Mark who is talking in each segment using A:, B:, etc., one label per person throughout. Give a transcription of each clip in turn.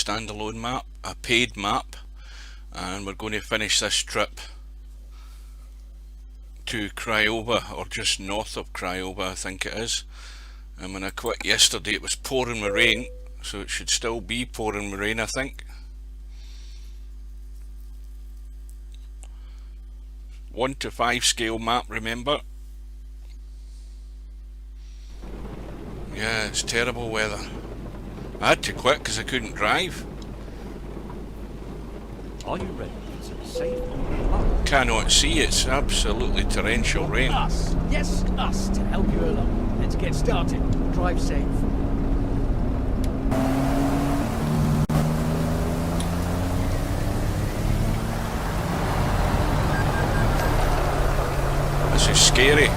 A: standalone map, a paid map, and we're going to finish this trip to Craiova, or just north of Craiova I think it is. And when I quit yesterday it was pouring with rain, so it should still be pouring with rain I think. 1 to 5 scale map, remember. Yeah, it's terrible weather. I had to quit because I couldn't drive.
B: Are you ready for some safe on?
A: Cannot see, it's absolutely torrential rain.
B: Us, yes, us to help you along. Let's get started. Drive safe.
A: This is scary.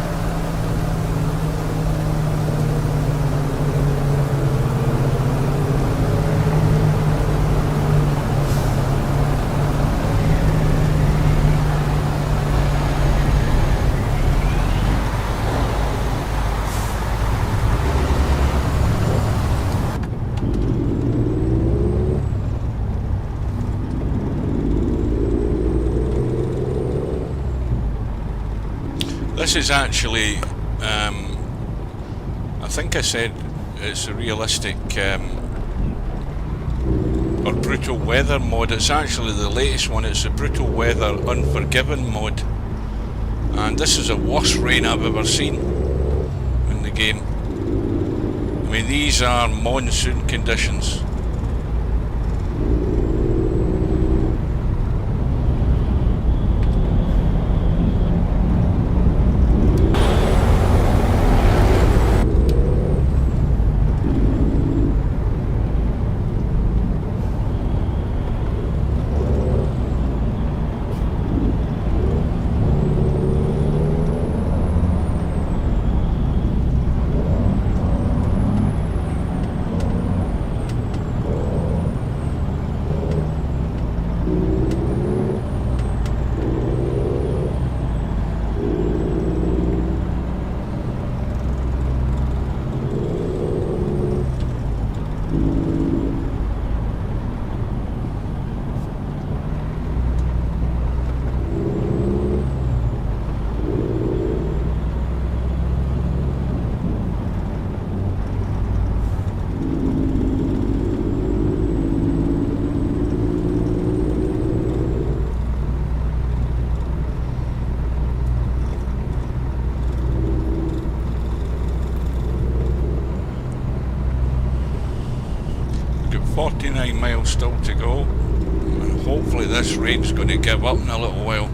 A: This is actually, I think I said it's a realistic or brutal weather mod. It's actually the latest one. It's a brutal weather Unforgiven mod, and this is the worst rain I've ever seen in the game. I mean, these are monsoon conditions. Got 49 miles still to go, and hopefully this rain's going to give up in a little while.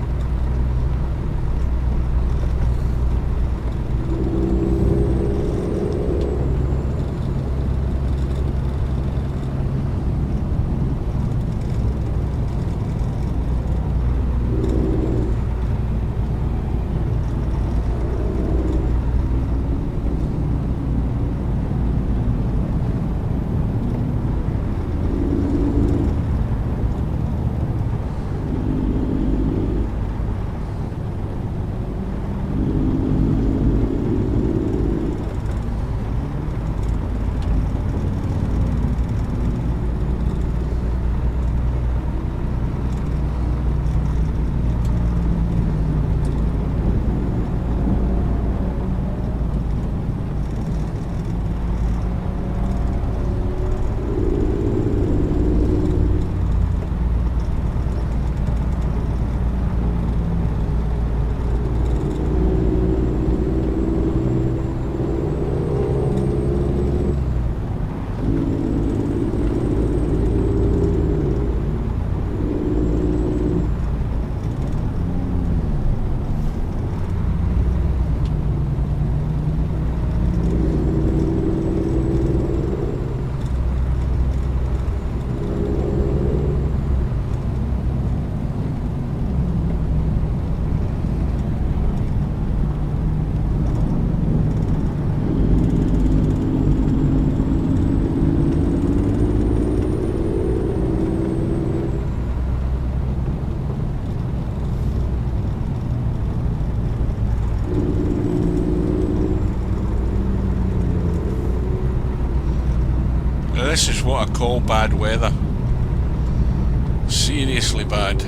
A: This is what I call bad weather. Seriously bad.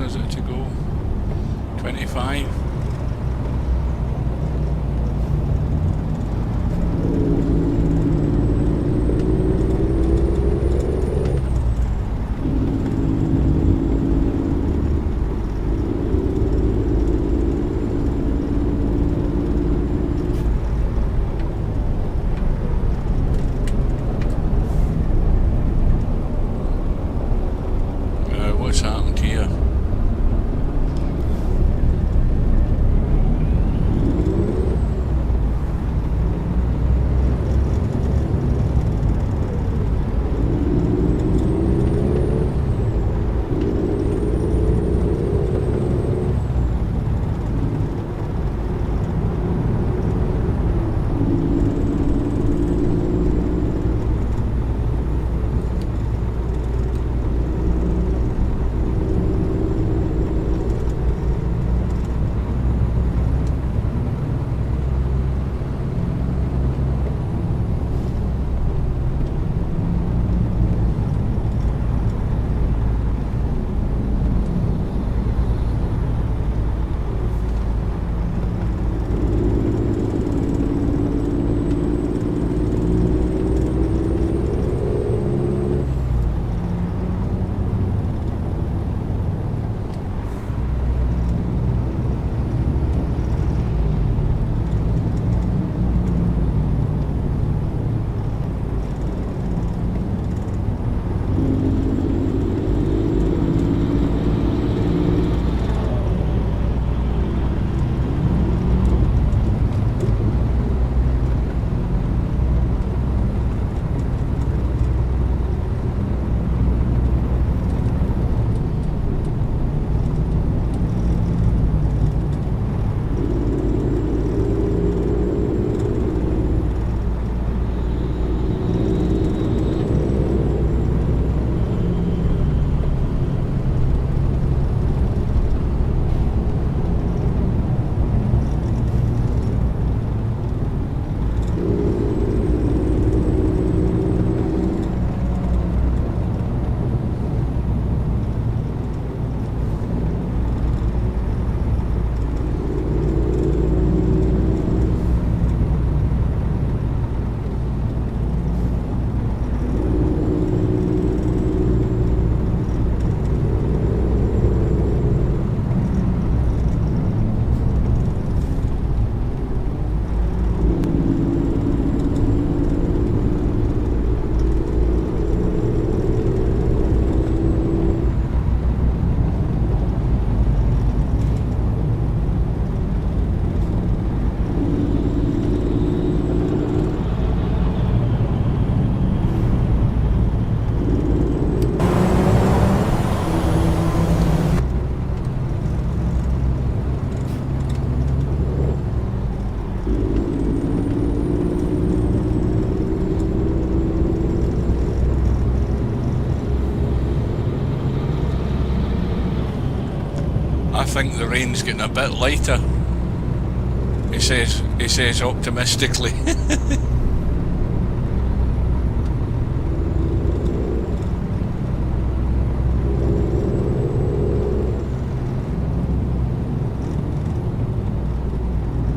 A: is it to go? 25. What's happened here? I think the rain's getting a bit lighter. He says optimistically.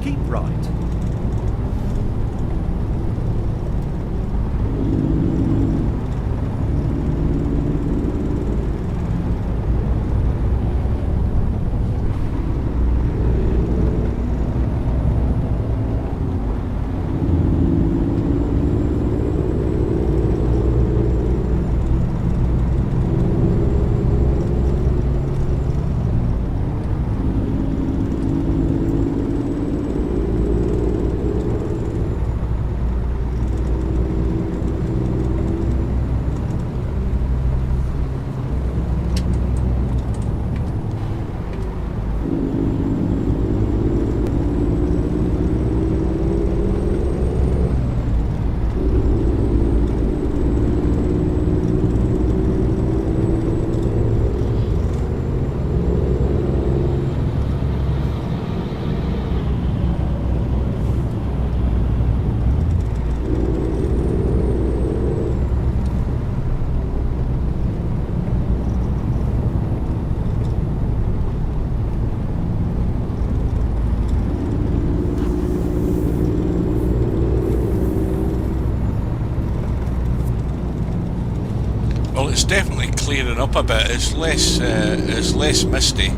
B: Keep right.
A: clearing up a bit. It's less misty,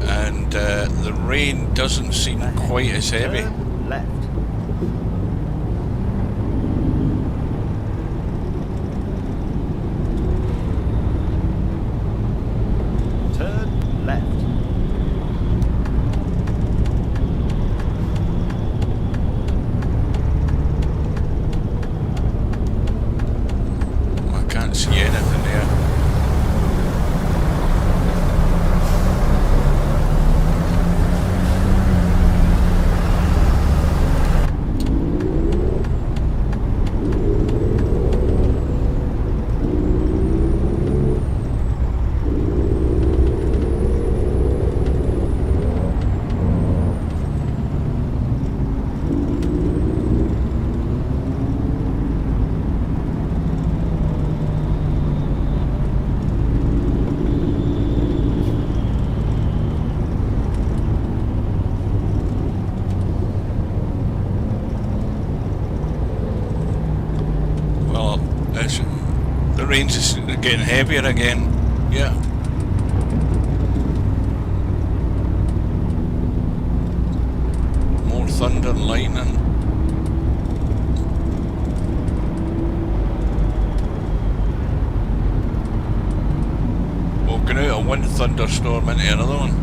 A: and the rain doesn't seem quite as heavy.
C: Turn left. Turn left.
A: I can't see anything there. The rain's just getting heavier again. Yeah. More thunder and lightning. Walking out of one thunderstorm into another one.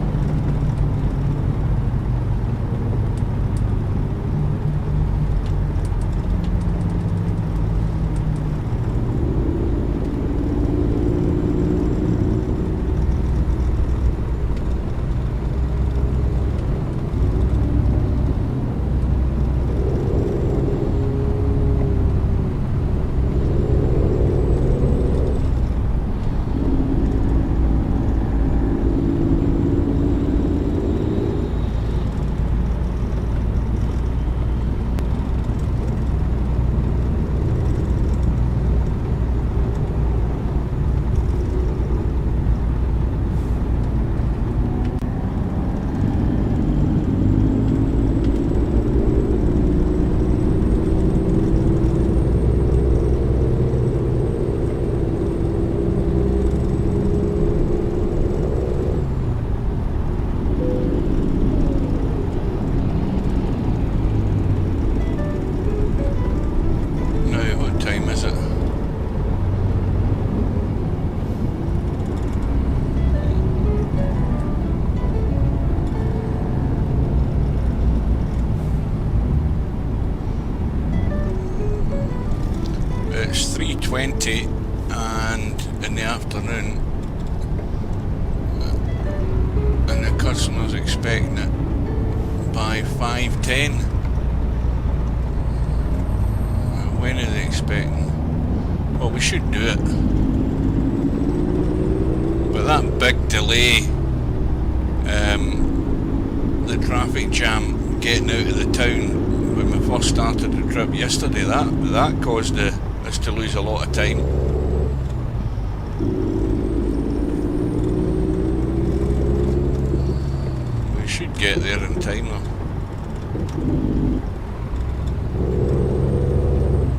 A: It's 3:20 and in the afternoon, and the customer's expecting it by 5:10. When are they expecting? Well, we should do it, but that big delay, the traffic jam getting out of the town when we first started the trip yesterday, that caused us to lose a lot of time. We should get there in time though.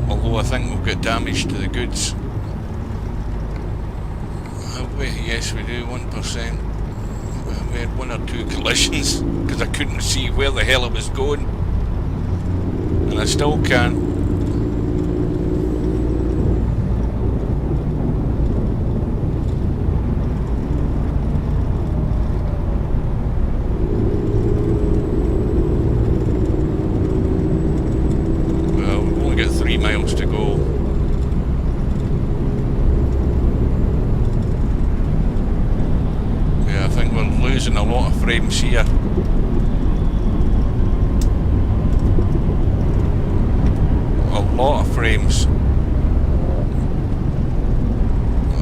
A: Although I think we've got damage to the goods. Have we? Yes, we do, 1%. We had one or two collisions because I couldn't see where the hell it was going. And I still can't. To go. Yeah, I think we're losing a lot of frames here. A lot of frames.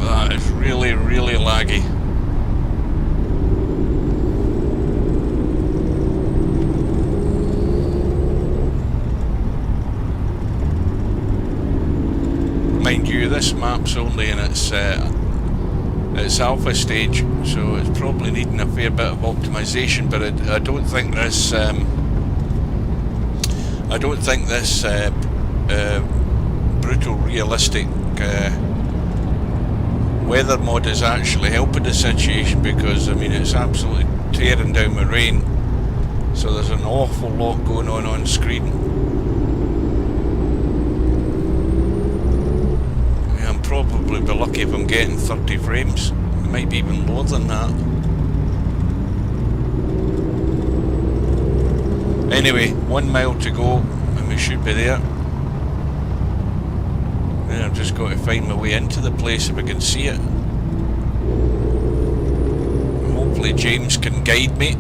A: That is really, really laggy. Mind you, this map's only in its alpha stage, so it's probably needing a fair bit of optimization. But I don't think this brutal realistic weather mod is actually helping the situation, because I mean it's absolutely tearing down with rain, so there's an awful lot going on screen. Yeah, I'm probably be lucky if I'm getting 30 frames. It might be even more than that. Anyway, 1 mile to go and we should be there. And I've just got to find my way into the place if I can see it. Hopefully James can guide me.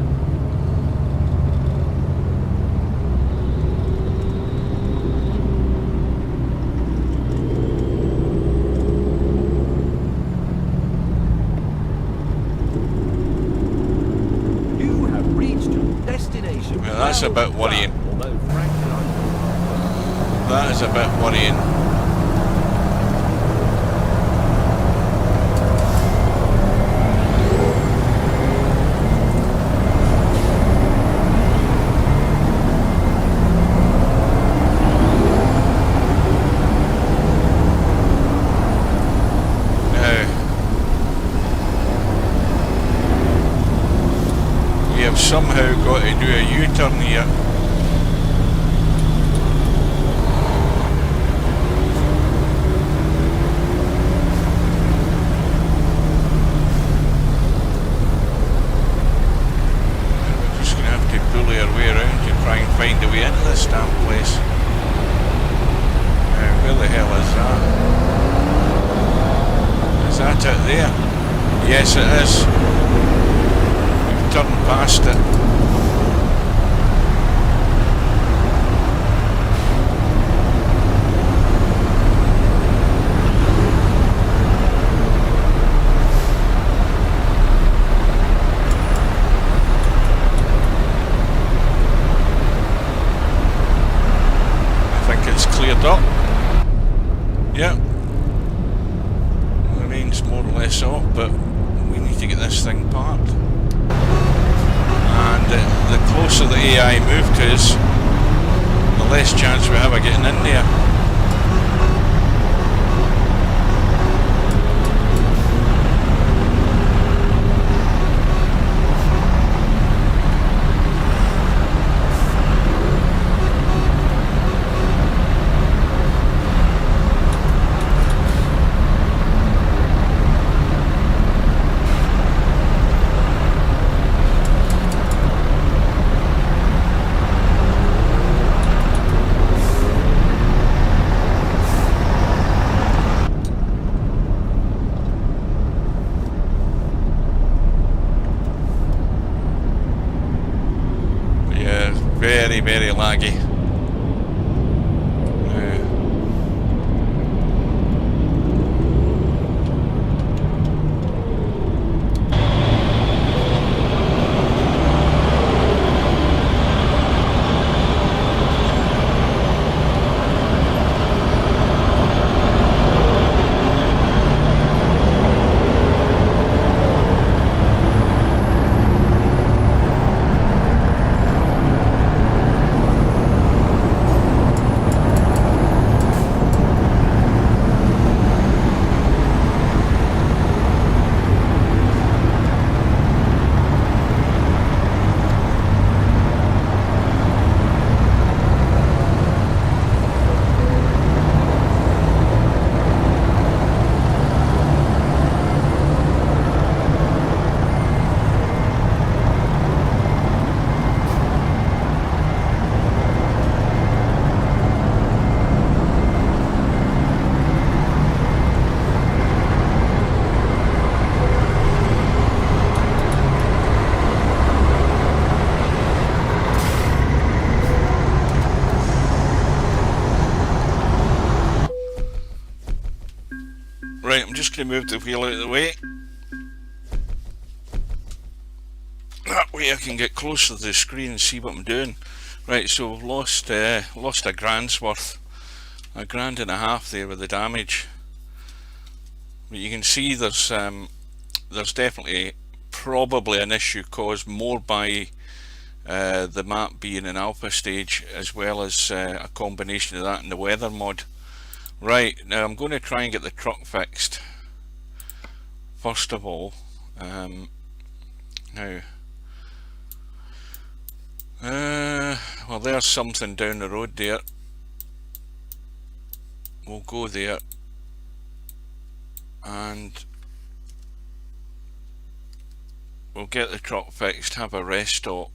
C: You have reached your destination.
A: Well, that's a bit worrying.
C: Although frankly,
A: That is a bit worrying. Somehow got to do a U-turn here. We're just going to have to bully our way around to try and find a way into this damn place. Where the hell is that? Is that it there? Yes, it is. Turn past it. I think it's cleared up. Yeah. The rain's more or less off, but we need to get this thing parked. And the closer the AI move to us, the less chance we have of getting in there. Very laggy. Right, I'm just going to move the wheel out of the way. That way I can get closer to the screen and see what I'm doing. Right, so we've lost a grand's worth. £1.50 there with the damage. But you can see there's definitely probably an issue caused more by the map being in alpha stage, as well as a combination of that and the weather mod. Right, now I'm going to try and get the truck fixed. first of all. Now, well, there's something down the road there. We'll go there and we'll get the truck fixed, have a rest stop.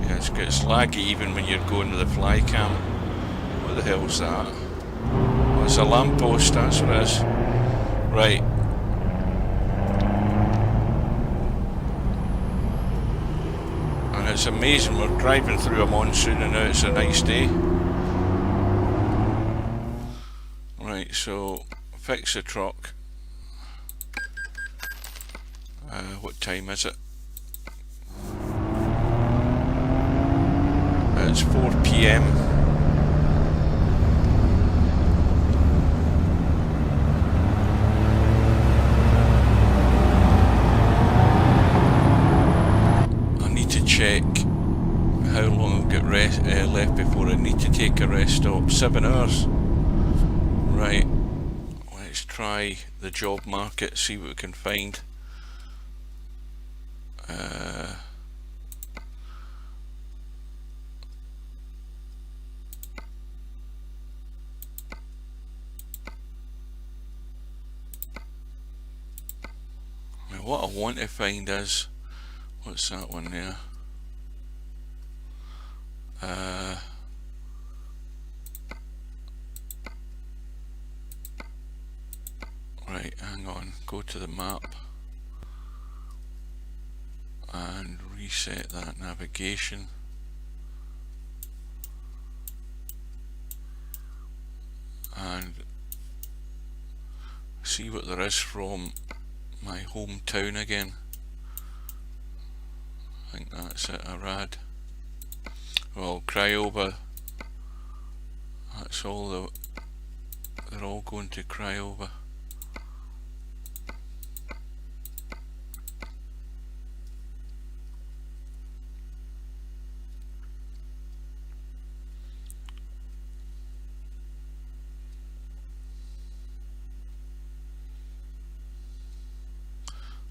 A: Yeah, it gets laggy even when you're going to the fly cam. What the hell's that? Oh, it's a lamppost, that's what it is. Right. And it's amazing, we're driving through a monsoon and now it's a nice day. Right, so fix the truck. What time is it? It's 4 PM. I need to check how long I've got left before I need to take a rest stop. 7 hours. Right, let's try the job market, see what we can find. Now what I want to find is, what's that one there? Right, hang on, go to the map and reset that navigation. And see what there is from my hometown again. I think that's it, Arad. Well, Craiova. That's all they're all going to Craiova.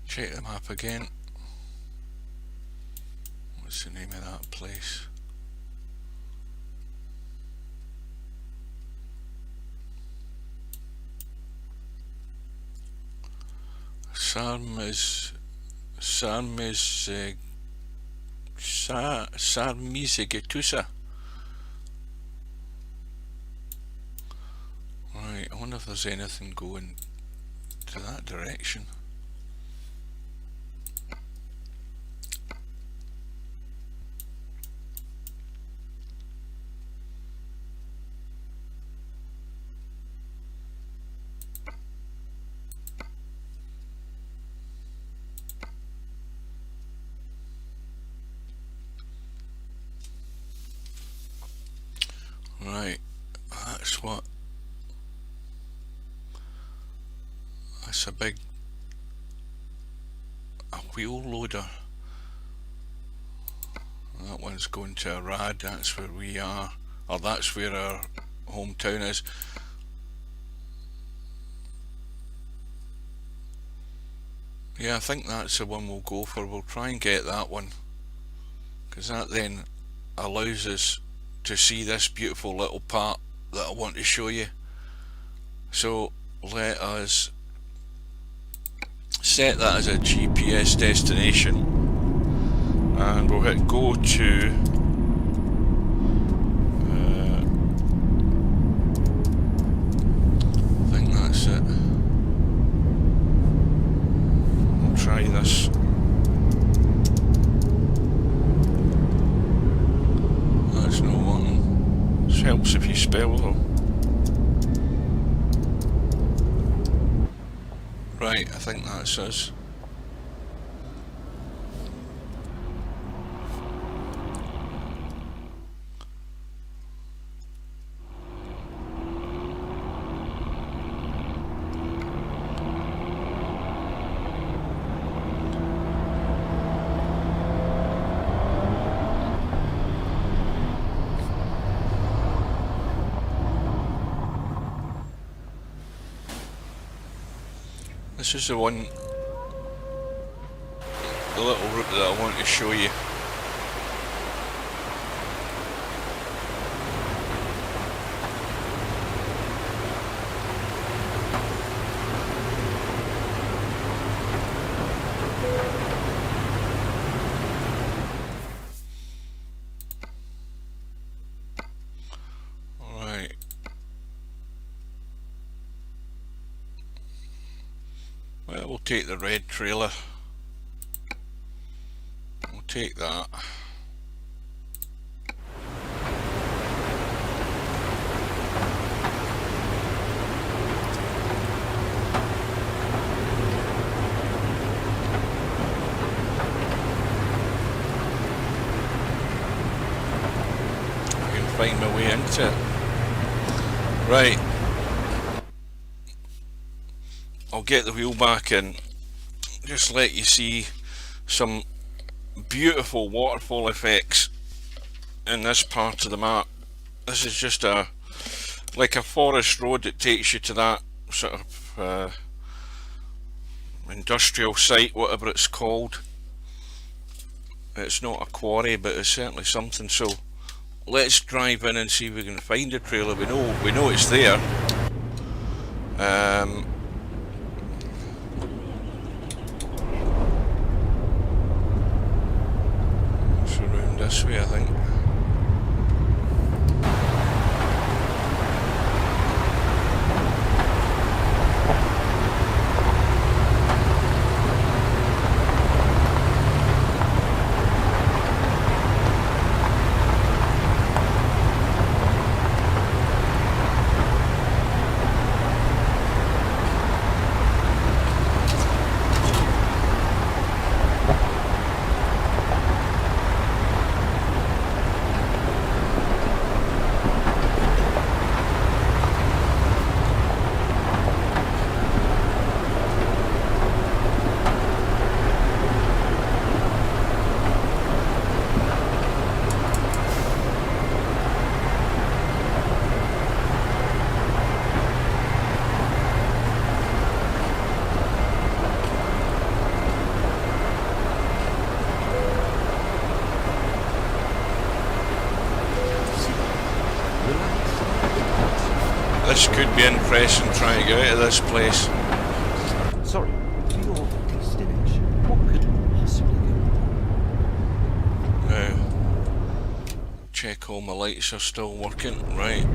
A: Check the map again. What's the name of that place? Sarmizegetusa. Right, I wonder if there's anything going to that direction. Right, that's a wheel loader. That one's going to Arad, that's where we are, or that's where our hometown is. Yeah, I think that's the one we'll go for. We'll try and get that one, because that then allows us to see this beautiful little part that I want to show you. So let us set that as a GPS destination and we'll hit go to I think that's it. We'll try this. That's no one. This helps if you spell though. Right, I think that's us. This is the one, the little route that I want to show you. Right. Well, we'll take the red trailer. We'll take that. I can find my way into it. Right. I'll get the wheel back in. Just let you see some beautiful waterfall effects in this part of the map. This is just like a forest road that takes you to that sort of industrial site, whatever it's called. It's not a quarry, but it's certainly something. So let's drive in and see if we can find a trailer. We know it's there. It's around this way, I think. This could be interesting trying to get out of this place.
C: Sorry, to your destination. What could possibly go?
A: Now, check all my lights are still working. Right.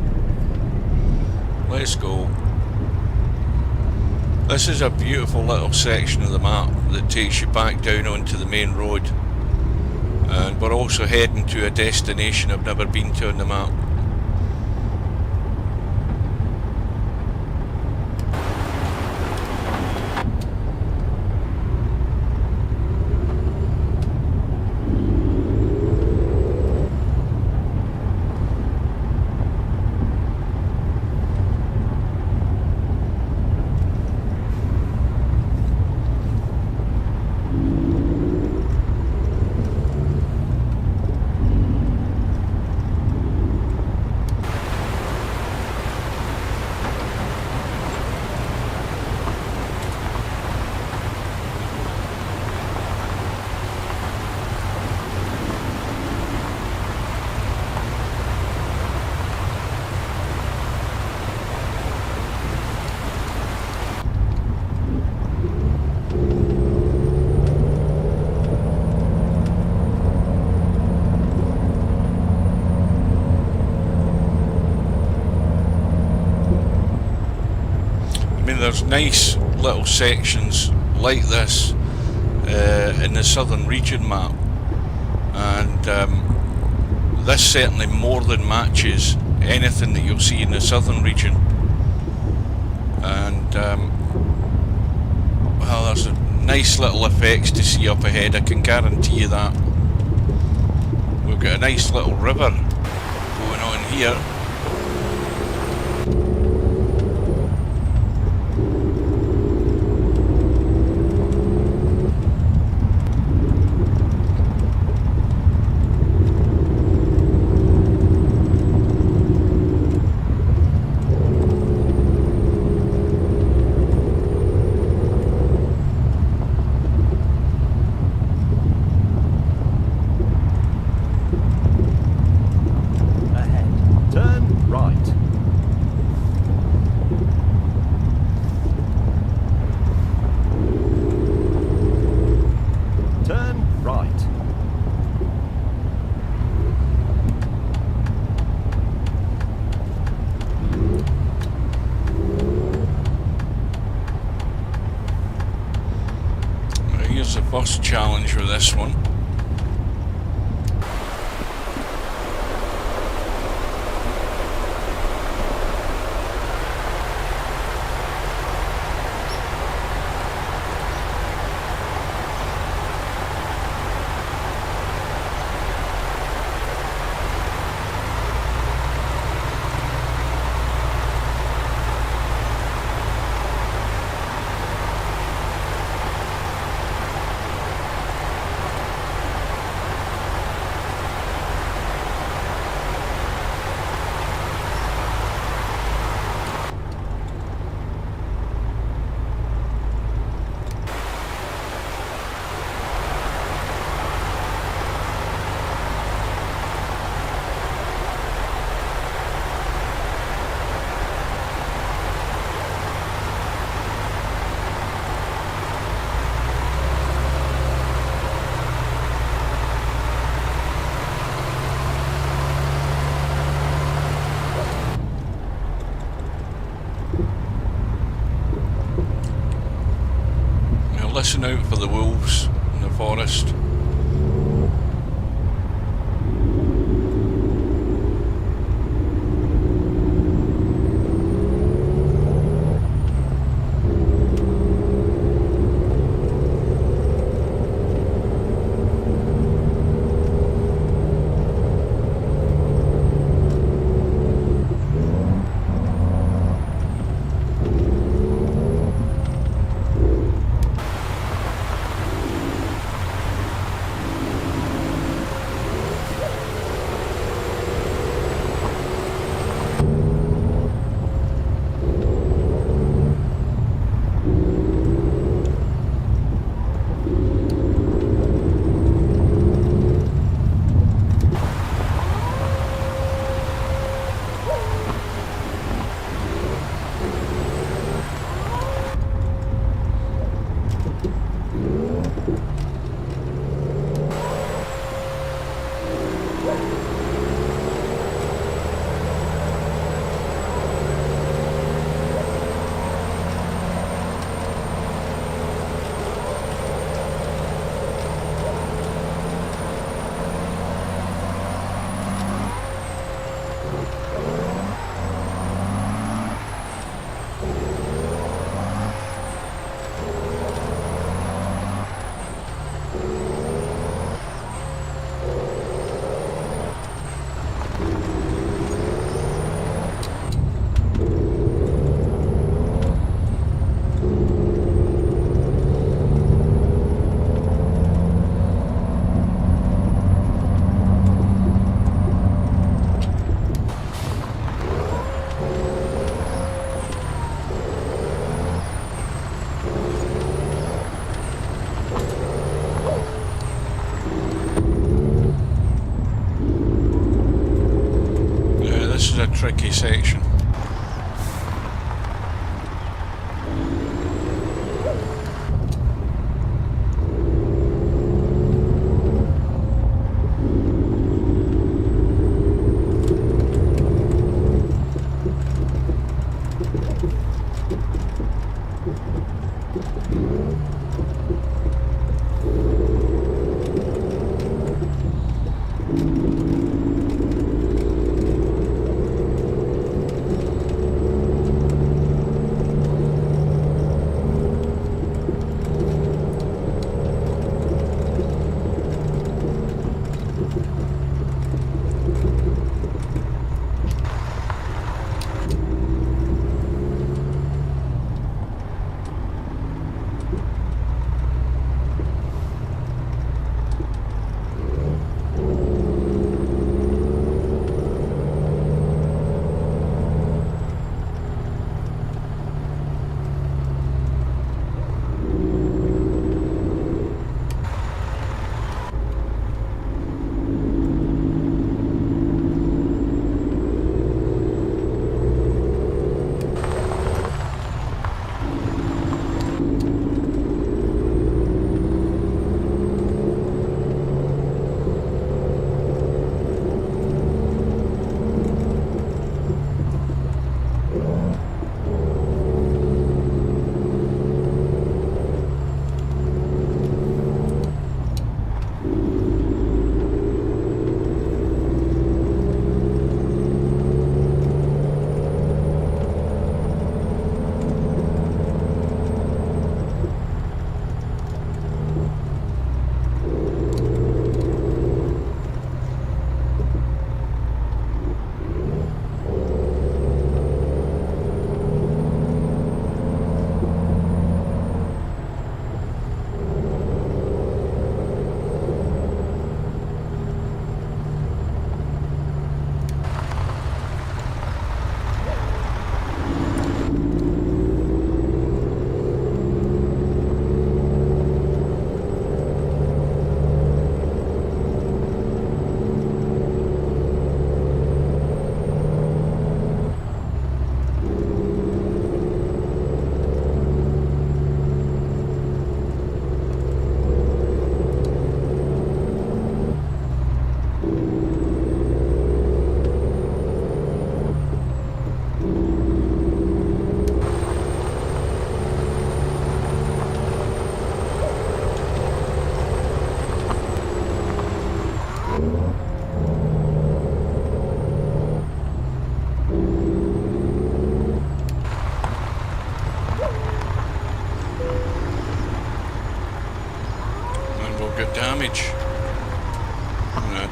A: Let's go. This is a beautiful little section of the map that takes you back down onto the main road. And we're also heading to a destination I've never been to on the map. There's nice little sections like this in the southern region map, and this certainly more than matches anything that you'll see in the southern region. And well, there's nice little effects to see up ahead, I can guarantee you that. We've got a nice little river going on here. first challenge with this one. Listen out for the wolves in the forest. Tricky section.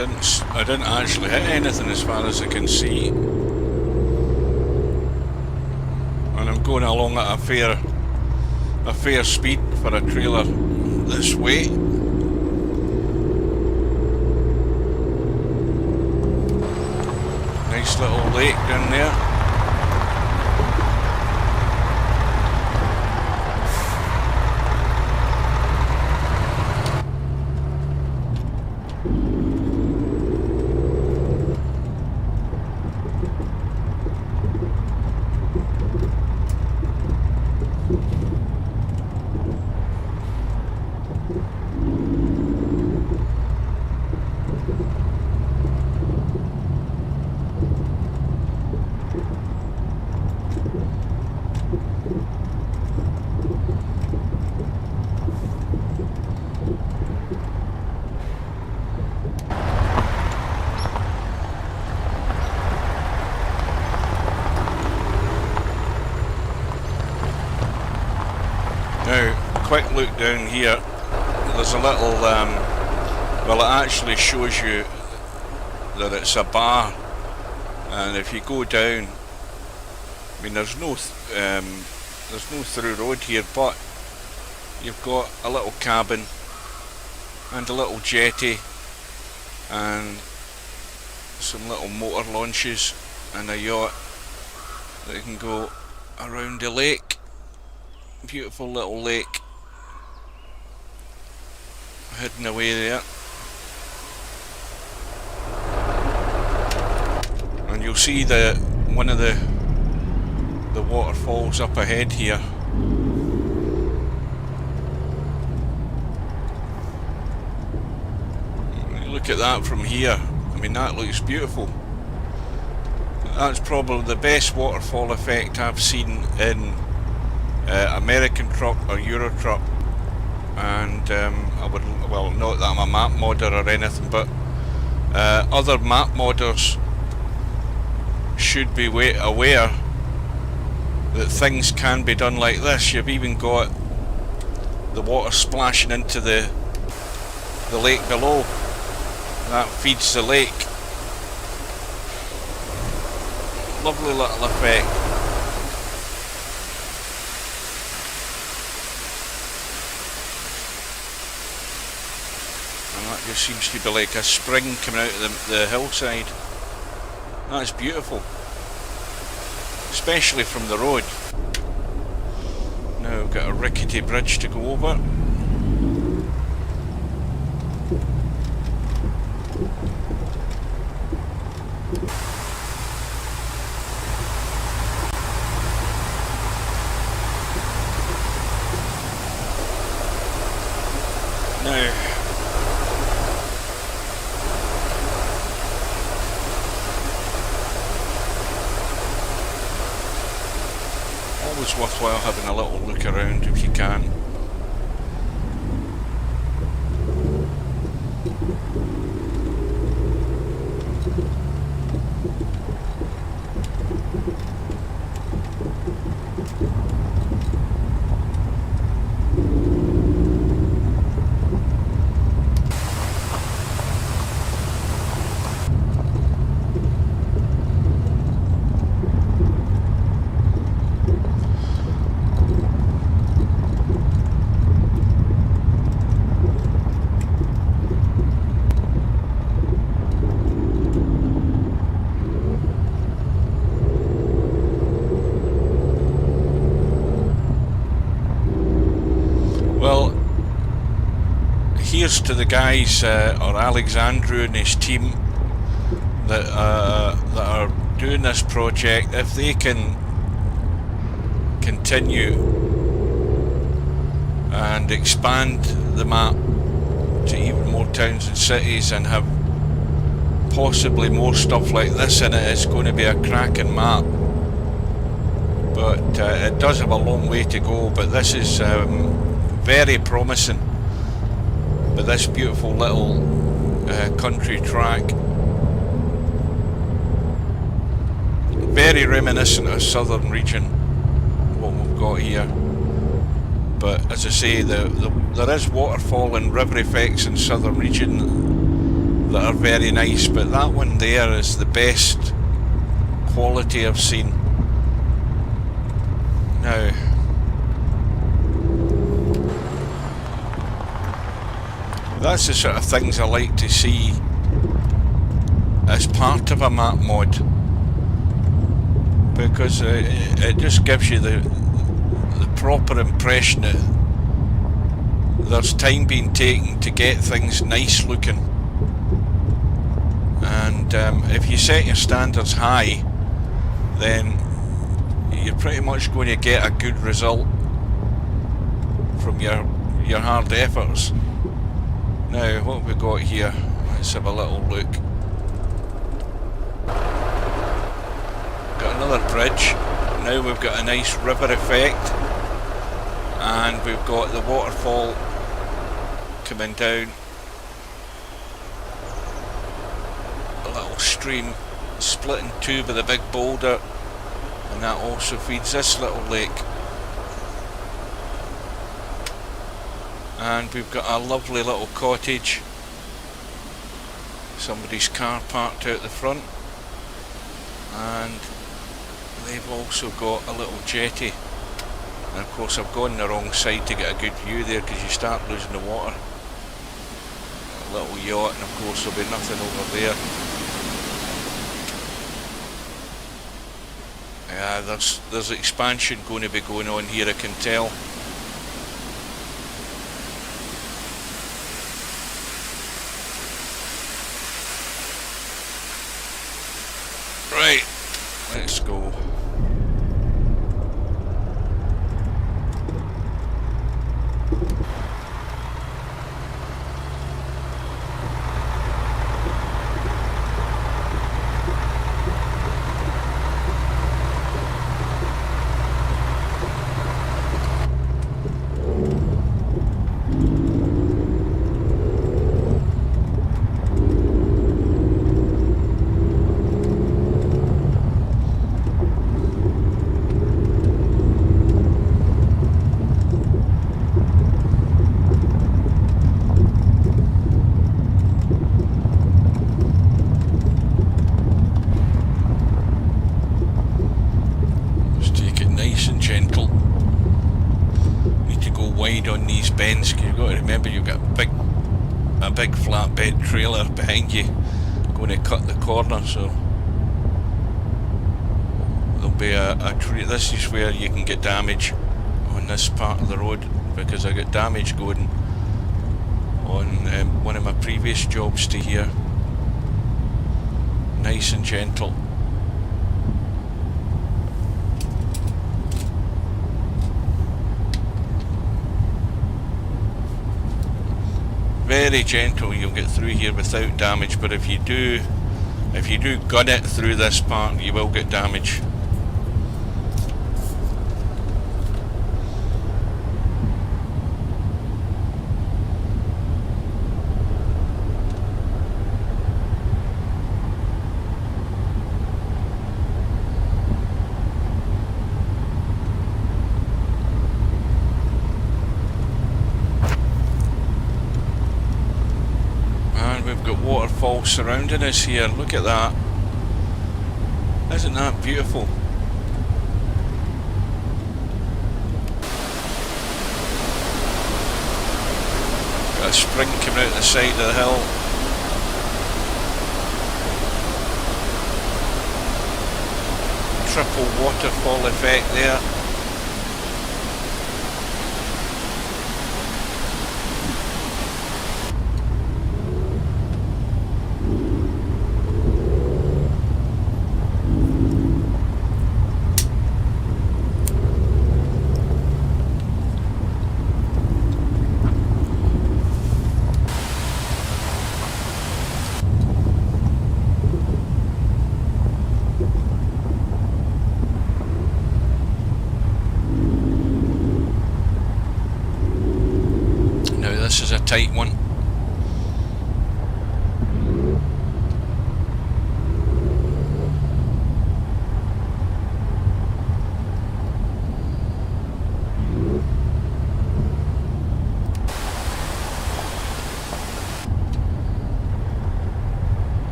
A: I didn't actually hit anything as far as I can see. And I'm going along at a fair speed for a trailer this way. Nice little lake down there. Now, quick look down here. There's a little, well, it actually shows you that it's a bar, and if you go down, I mean, there's no through road here, but you've got a little cabin and a little jetty and some little motor launches and a yacht that can go around the lake. Beautiful little lake hidden away there, and you'll see one of the waterfalls up ahead here. Look at that from here. I mean, that looks beautiful. That's probably the best waterfall effect I've seen in American truck or Euro truck, and I would, well, not that I'm a map modder or anything, but other map modders should be aware that things can be done like this. You've even got the water splashing into the lake below. That feeds the lake. Lovely little effect. There seems to be like a spring coming out of the hillside. That's beautiful, especially from the road. Now we've got a rickety bridge to go over. Now, always worthwhile having a little look around if you can. Here's to the guys, or Alexandru and his team, that are doing this project. If they can continue and expand the map to even more towns and cities and have possibly more stuff like this in it, it's going to be a cracking map. But it does have a long way to go, but this is very promising. But this beautiful little country track, very reminiscent of southern region, what we've got here. But as I say, there is waterfall and river effects in southern region that are very nice, but that one there is the best quality I've seen. Now, that's the sort of things I like to see as part of a map mod, because it just gives you the proper impression that there's time being taken to get things nice looking. And if you set your standards high, then you're pretty much going to get a good result from your hard efforts. Now, what have we got here? Let's have a little look. Got another bridge. Now we've got a nice river effect, and we've got the waterfall coming down. A little stream split in two by the big boulder, and that also feeds this little lake. And we've got a lovely little cottage. Somebody's car parked out the front, and they've also got a little jetty. And of course I've gone the wrong side to get a good view there, because you start losing the water. A little yacht, and of course there'll be nothing over there. Yeah, there's expansion going to be going on here, I can tell. Right, let's go. Bends, because you've got to remember you've got a big flatbed trailer behind you going to cut the corner, so there'll be a tree. This is where you can get damage on this part of the road, because I got damage going on one of my previous jobs to here. Nice and gentle. Very gentle, you'll get through here without damage, but if you do gun it through this part, you will get damage. Waterfalls surrounding us here, look at that. Isn't that beautiful? Got a spring coming out the side of the hill. Triple waterfall effect there. This is a tight one.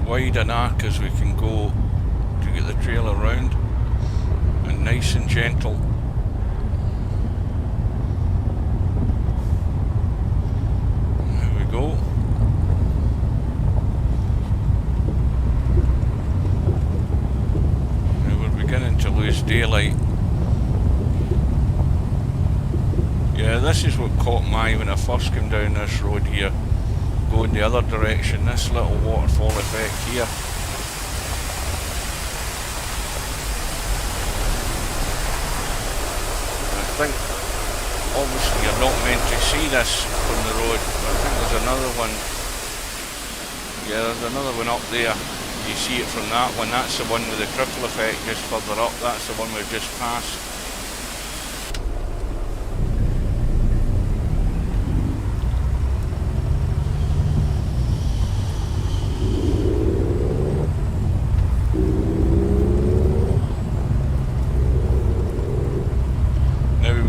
A: wide an arc as we can go to get the trail around, and nice and gentle. There we go. Now we're beginning to lose daylight. Yeah, this is what caught my eye when I first came down this road here, going the other direction, this little waterfall effect here. I think obviously you're not meant to see this from the road, but I think there's another one. Yeah, there's another one up there. You see it from that one. That's the one with the triple effect just further up. That's the one we've just passed.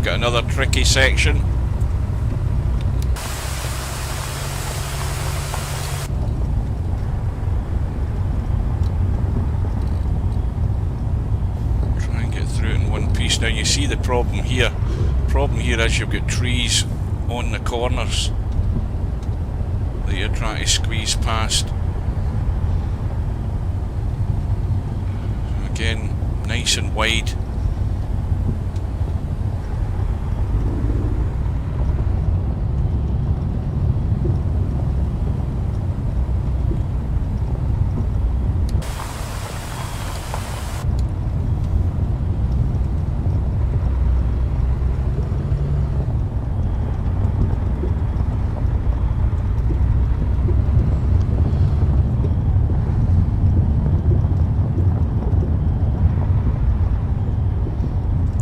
A: Another tricky section. Try and get through it in one piece. Now you see the problem here. The problem here is you've got trees on the corners that you're trying to squeeze past. Again, nice and wide.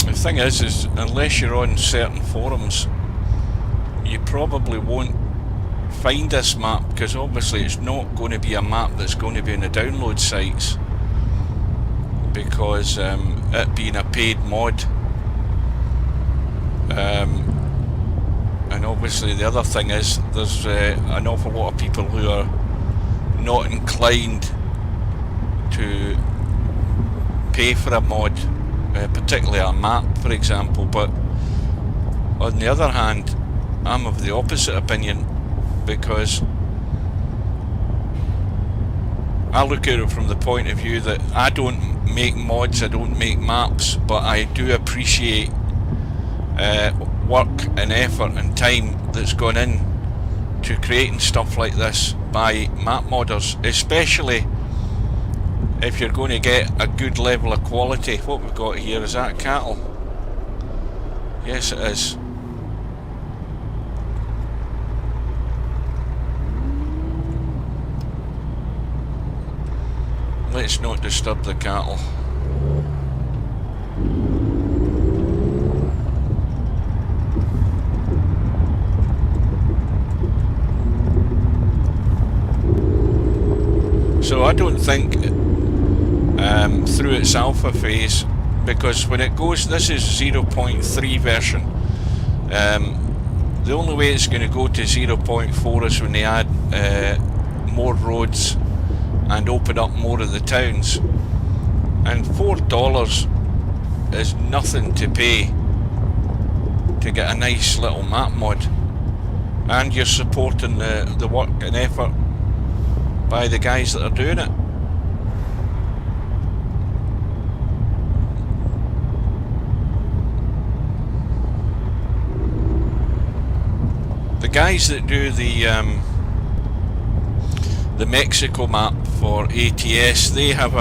A: The thing is unless you're on certain forums, you probably won't find this map, because obviously it's not going to be a map that's going to be in the download sites, because it being a paid mod, and obviously the other thing is there's an awful lot of people who are not inclined to pay for a mod, particularly a map, for example. But on the other hand, I'm of the opposite opinion, because I look at it from the point of view that I don't make mods, I don't make maps, but I do appreciate work and effort and time that's gone in to creating stuff like this by map modders, especially if you're going to get a good level of quality. What we've got here, is that cattle? Yes, it is. Let's not disturb the cattle. So I don't think through its alpha phase, because when it goes, this is 0.3 version, the only way it's going to go to 0.4 is when they add more roads and open up more of the towns, and $4 is nothing to pay to get a nice little map mod, and you're supporting the work and effort by the guys that are doing it. The guys that do the Mexico map for ATS, they have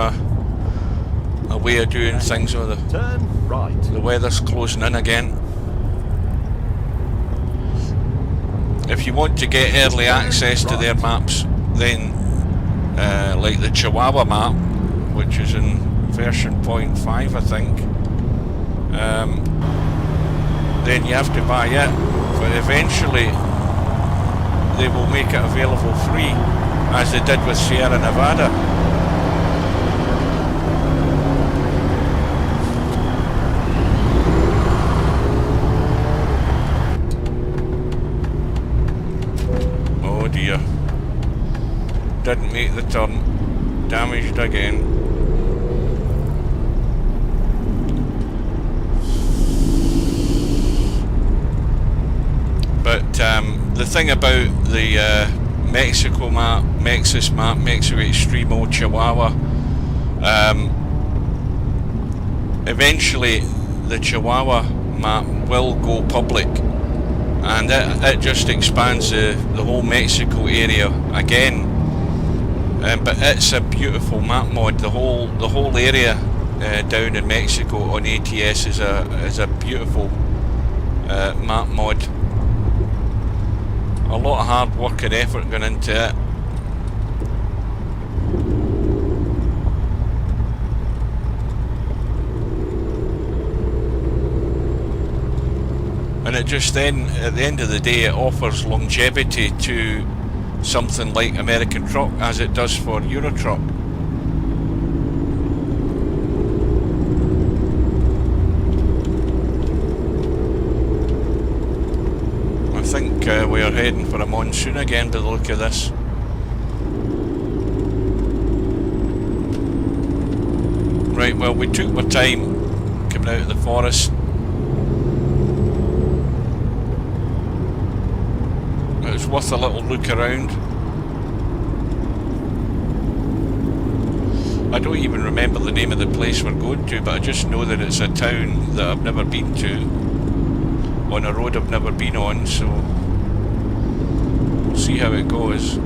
A: a way of doing things with it.
C: Turn right.
A: The weather's closing in again. If you want to get early access to their maps, then like the Chihuahua map, which is in version 0.5 I think, then you have to buy it, but eventually they will make it available free, as they did with Sierra Nevada. Oh dear, didn't make the turn. damaged again. But the thing about the Mexico map, Mexico Extremo Chihuahua, eventually the Chihuahua map will go public, and it just expands the whole Mexico area again. But it's a beautiful map mod. The whole area down in Mexico on ATS is a beautiful map mod. A lot of hard work and effort going into it. And it just then, at the end of the day, it offers longevity to something like American Truck, as it does for Euro Truck. I think we are heading for a monsoon again by the look of this. Right, well, we took our time coming out of the forest. It was worth a little look around. I don't even remember the name of the place we're going to, but I just know that it's a town that I've never been to, on a road I've never been on, so we'll see how it goes.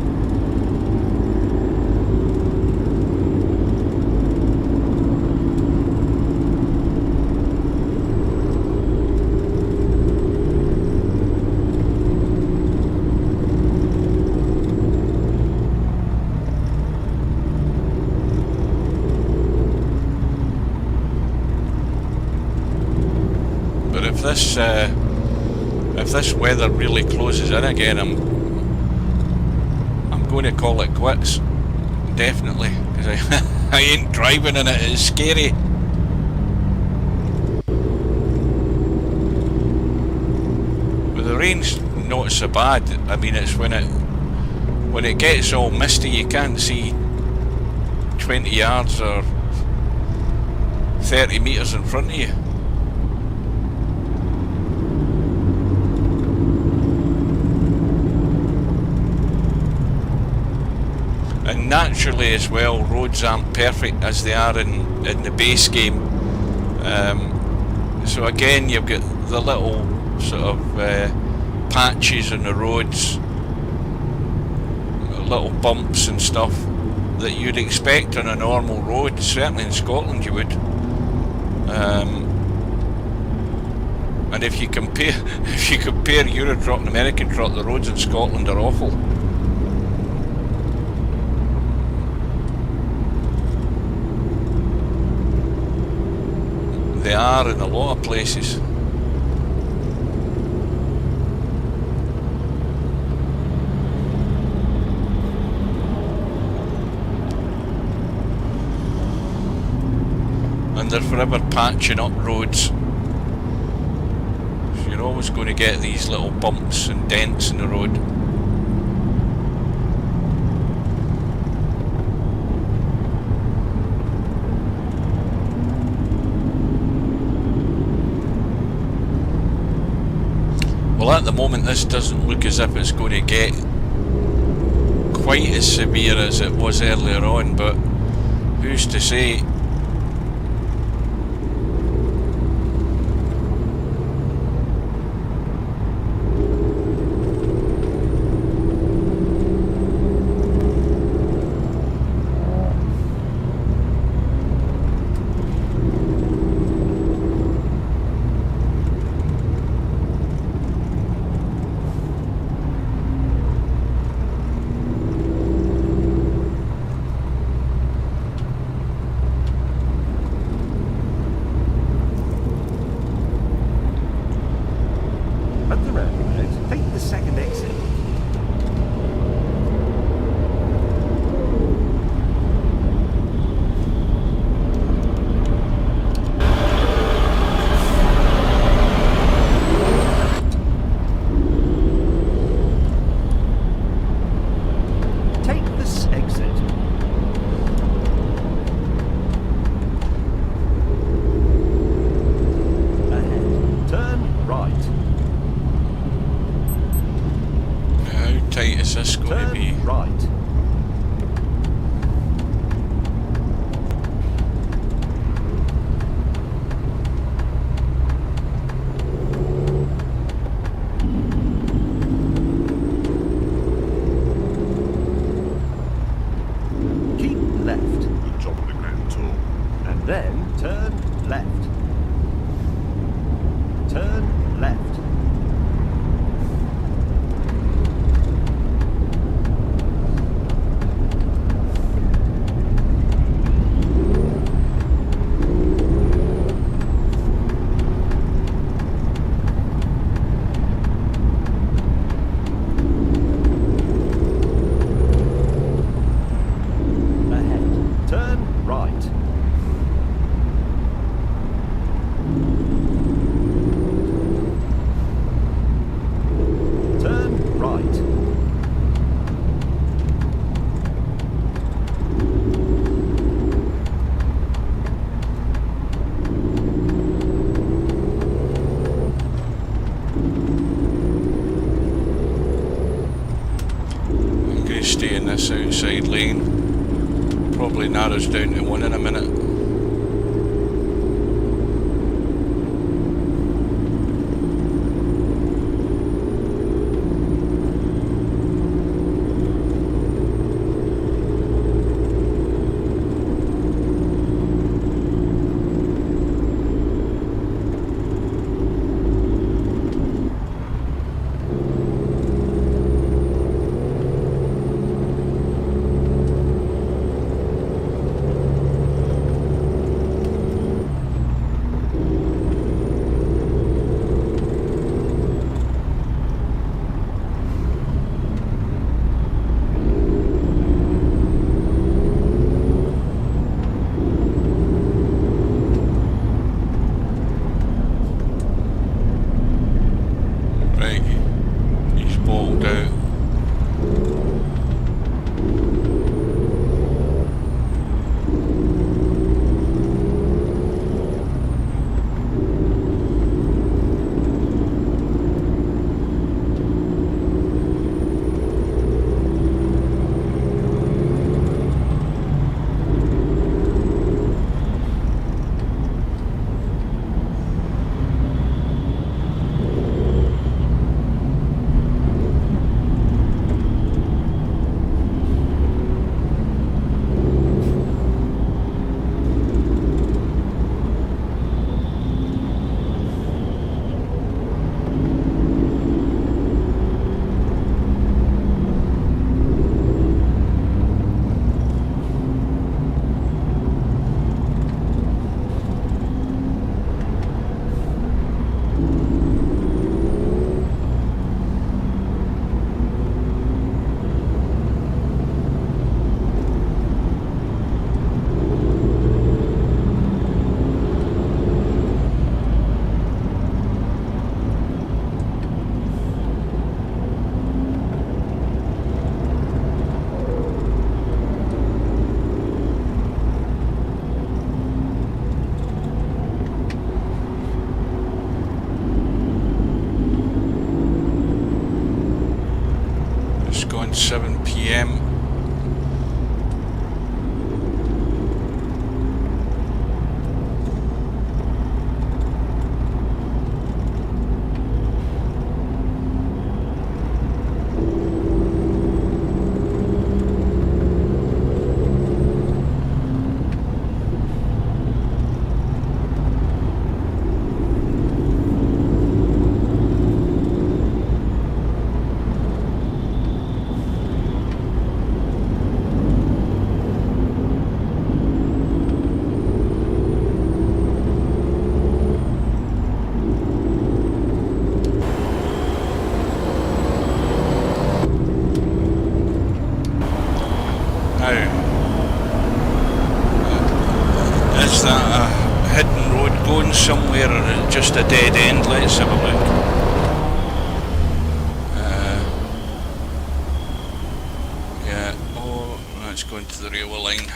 A: If this weather really closes in again, I'm going to call it quits, definitely, because I ain't driving in it. It's scary. But the rain's not so bad. I mean, it's when it gets all misty, you can't see 20 yards or 30 metres in front of you. And naturally as well, roads aren't perfect as they are in the base game. So again, you've got the little sort of patches on the roads, little bumps and stuff that you'd expect on a normal road. Certainly in Scotland you would. And if you compare Euro Truck and American Truck, the roads in Scotland are awful. They are in a lot of places. And they're forever patching up roads. So you're always going to get these little bumps and dents in the road. Well, at the moment this doesn't look as if it's going to get quite as severe as it was earlier on, but who's to say?
C: left.
D: The top of the Grand Tour.
C: And then turn left. Turn left. Ahead. Turn right. Turn right.
A: I'm going to stay in this outside lane. Probably narrows down to 1 in a minute. Right, he's balled out. It's gone 7 PM. Is that a hidden road going somewhere, or is it just a dead end? Let's have a look. Yeah, oh, that's going to the railway line.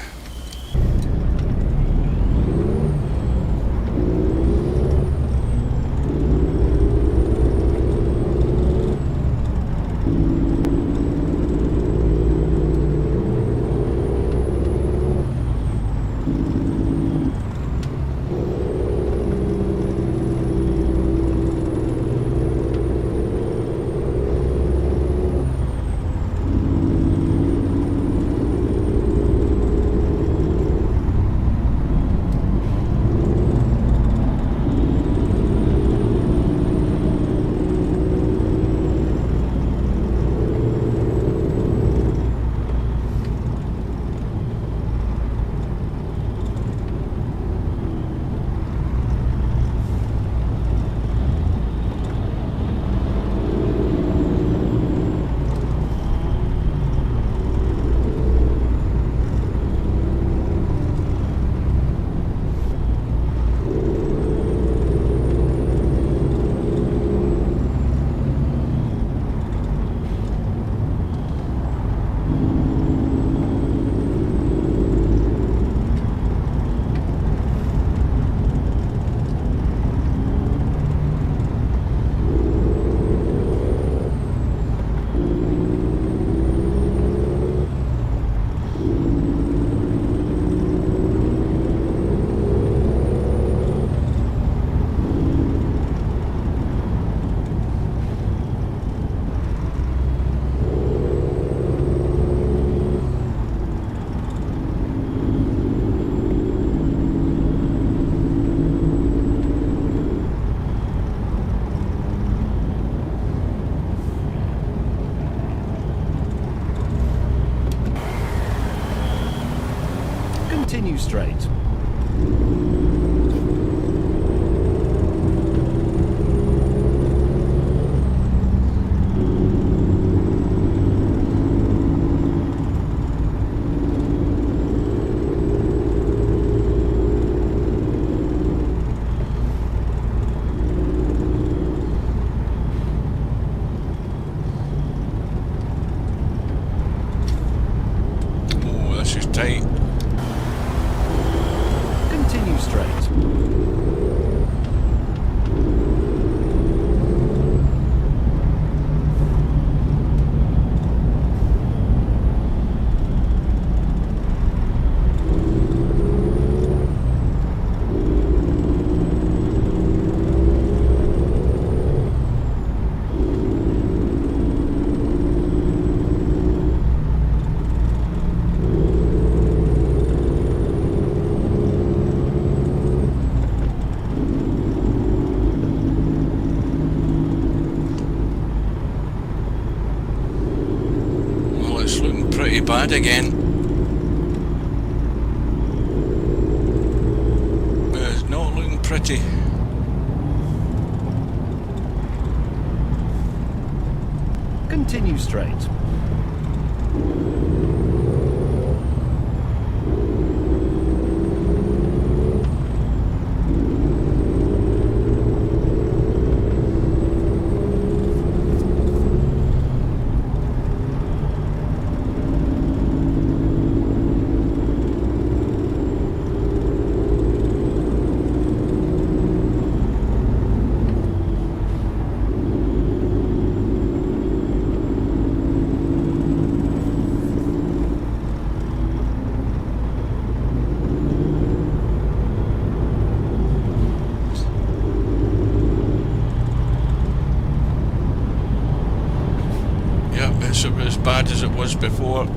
C: Continue straight.
A: Oh, this is tight.
C: Continue straight.
A: Well, it's looking pretty bad again. It's not looking pretty.
C: Continue straight.
A: Yep, it's as bad as it was before.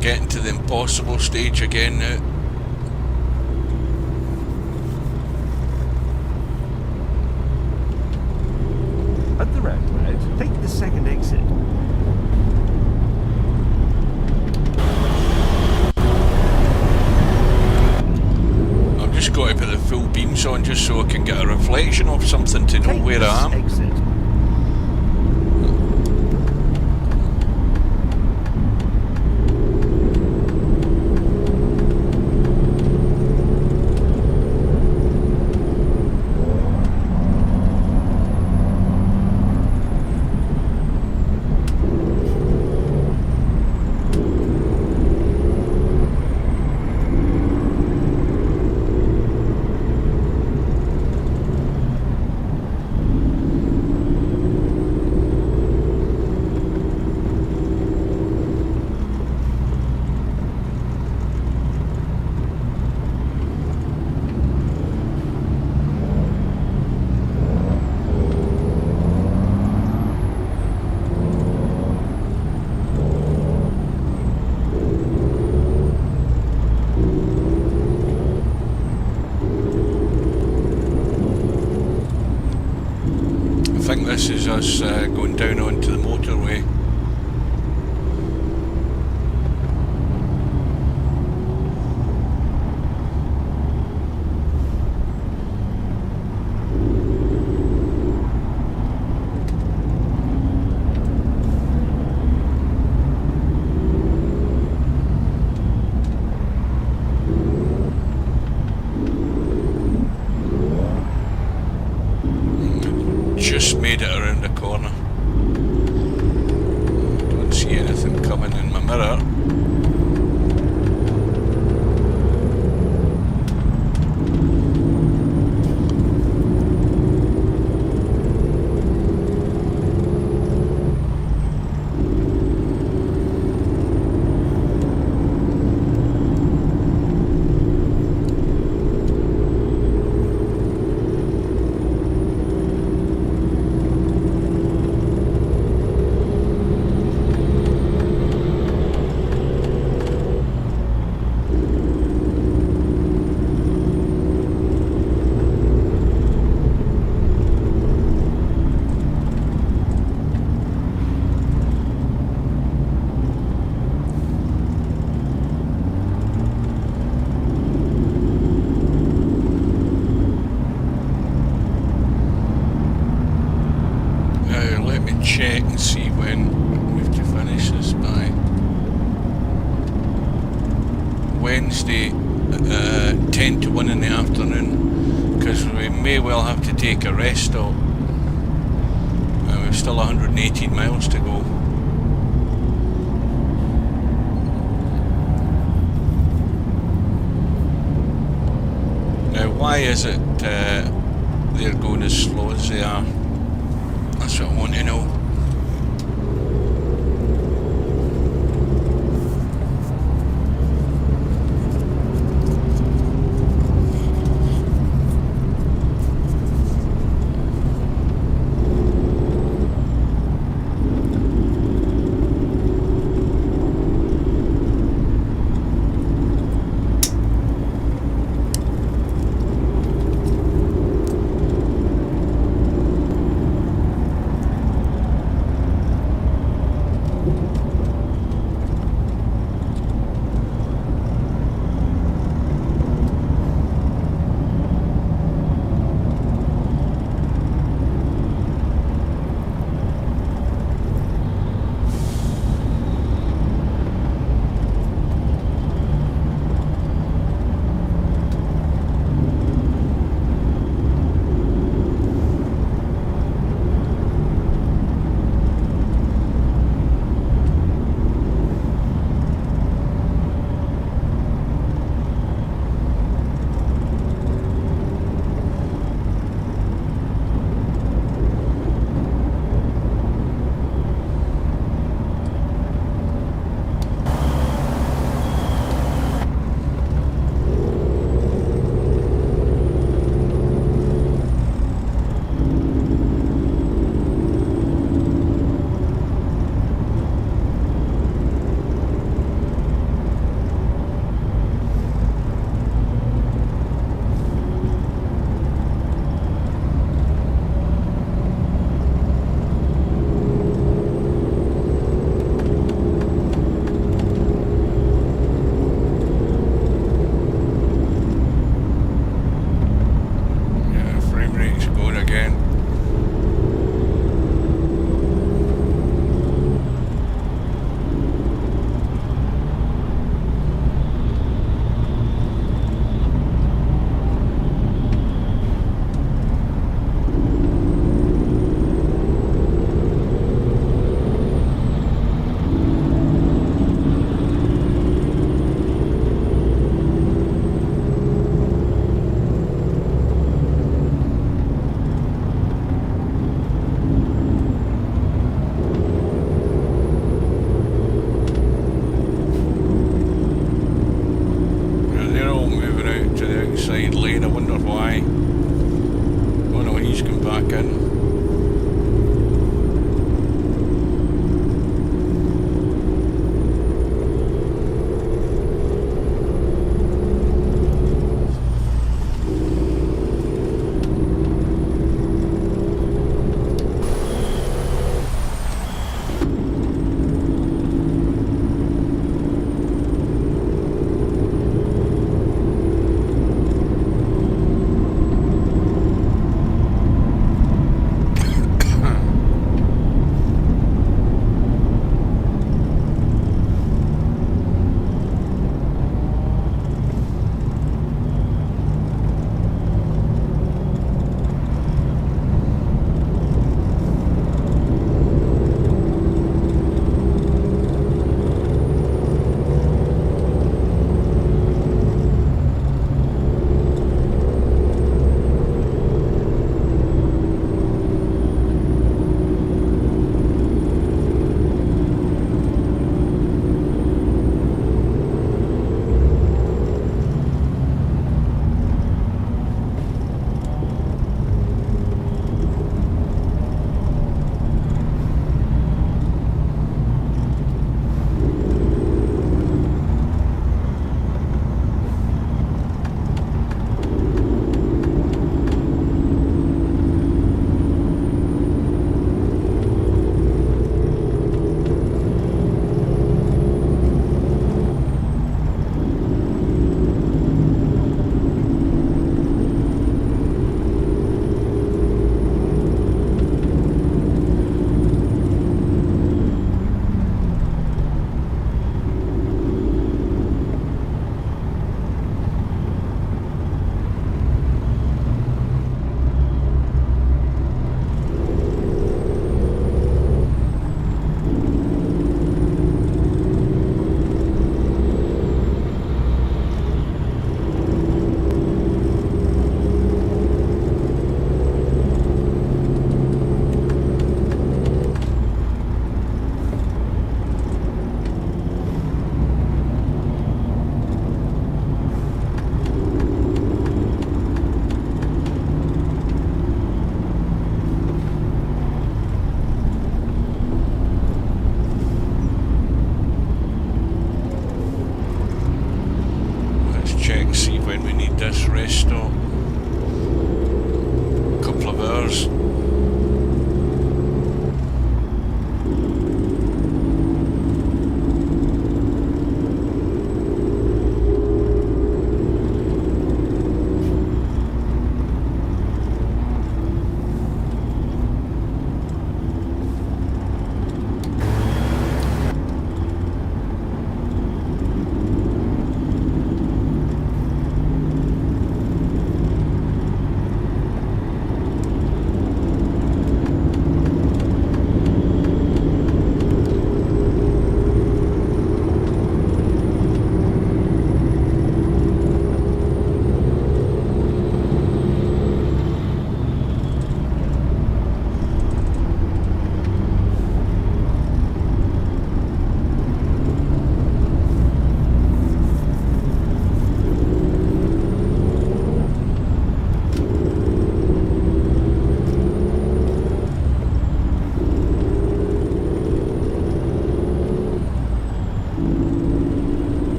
A: Getting to the impossible stage again now.
C: At the roundabout, take the second exit.
A: I've just got to put the full beams on just so I can get a reflection of something to know
C: Take
A: where
C: this
A: I am.
C: exit.
A: this is us going down onto the motorway. Just made it around the corner. Don't see anything coming in my mirror. Check and see when we have to finish this by. Wednesday, 10 to 1 in the afternoon, because we may well have to take a rest stop. We've still 118 miles to go. Now, why is it they're going as slow as they are? That's what I want to know.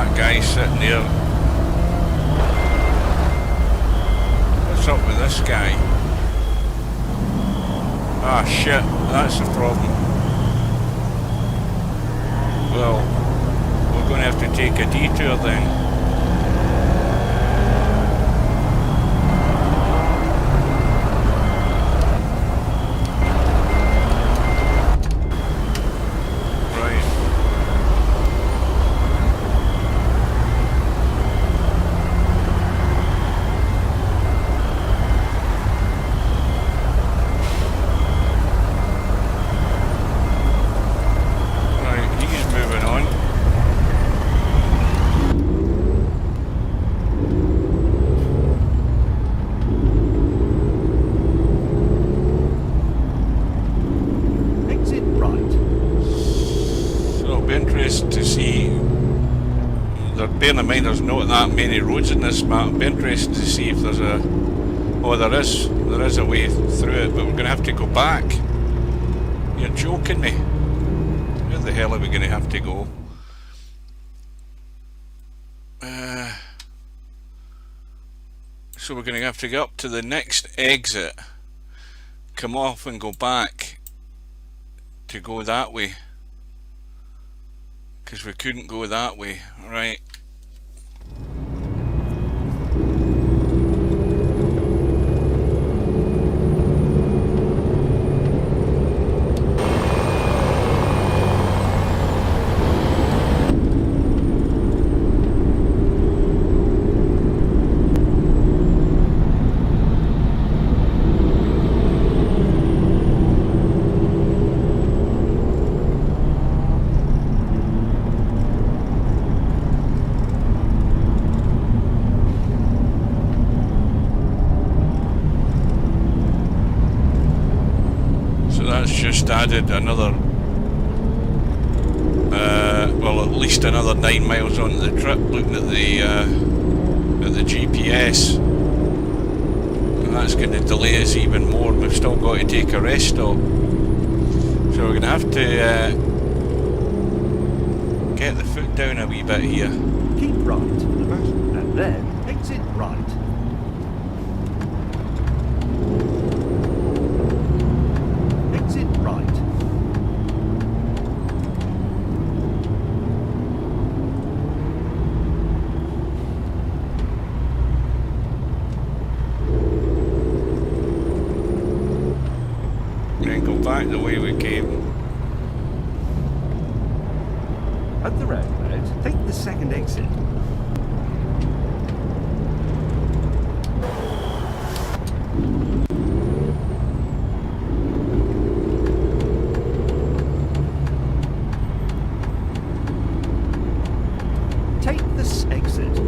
A: that guy sitting there. What's up with this guy? Ah shit, that's the problem. Well, we're going to have to take a detour then. Bearing in mind there's not that many roads in this map, it'd be interesting to see if there's a... Oh, there is a way through it, but we're going to have to go back. You're joking me. Where the hell are we going to have to go? So we're going to have to get up to the next exit, come off and go back to go that way. Because we couldn't go that way, right? Just added another well, at least another 9 miles on the trip, looking at the GPS, and that's going to delay us even more. We've still got to take a rest stop, so we're going to have to get the foot down a wee bit here.
C: Keep right, and then exit right.
A: Back the way we came.
C: At the roundabout, take the second exit. Take this exit.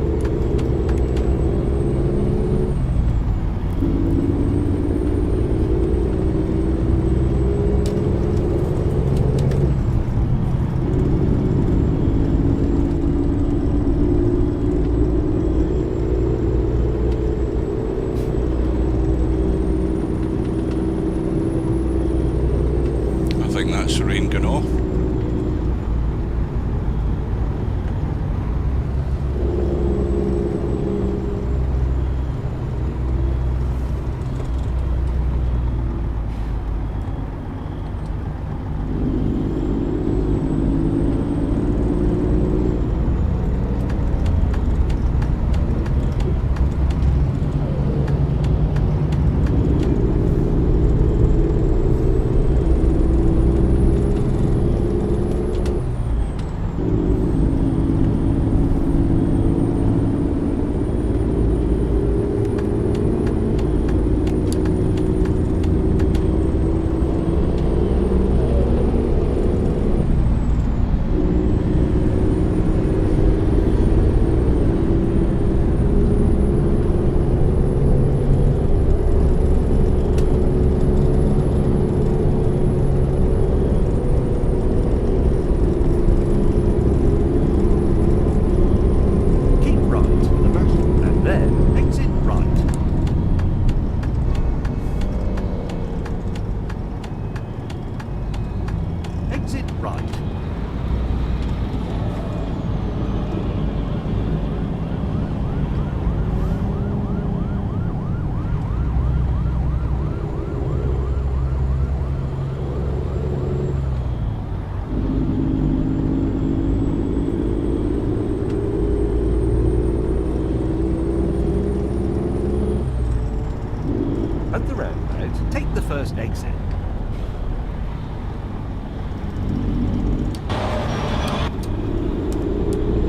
C: At the roundabout, take the first exit.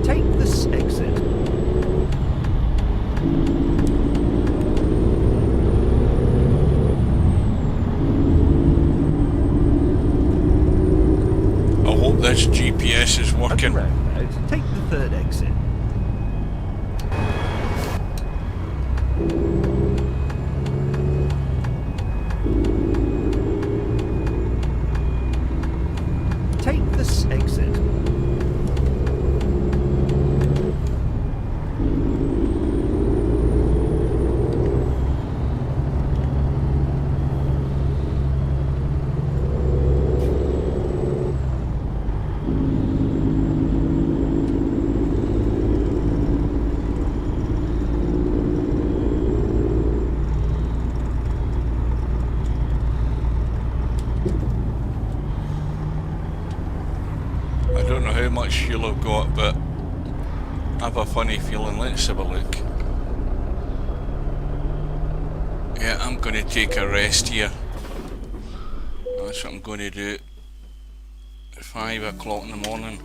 C: Take this exit.
A: I hope this GPS is
C: At the
A: working.
C: roundabout, take the third exit. Take this exit.
A: I don't know how much fuel I've got, but I have a funny feeling. Let's have a look. Yeah, I'm going to take a rest here. That's what I'm going to do at 5 o'clock in the morning.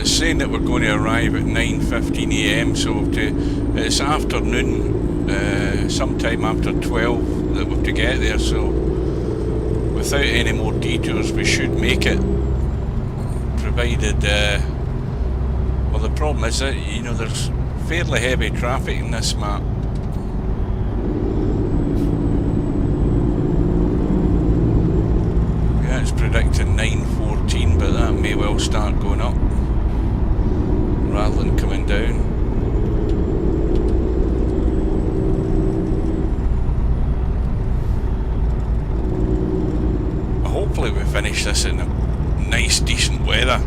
A: It's saying that we're going to arrive at 9:15 AM, so it's afternoon, sometime after 12 that we have to get there, so without any more detours we should make it, provided, well, the problem is that, you know, there's fairly heavy traffic in this map. Yeah, it's predicting 9:14, but that may well start going up rather than coming down. Hopefully we finish this in a nice decent weather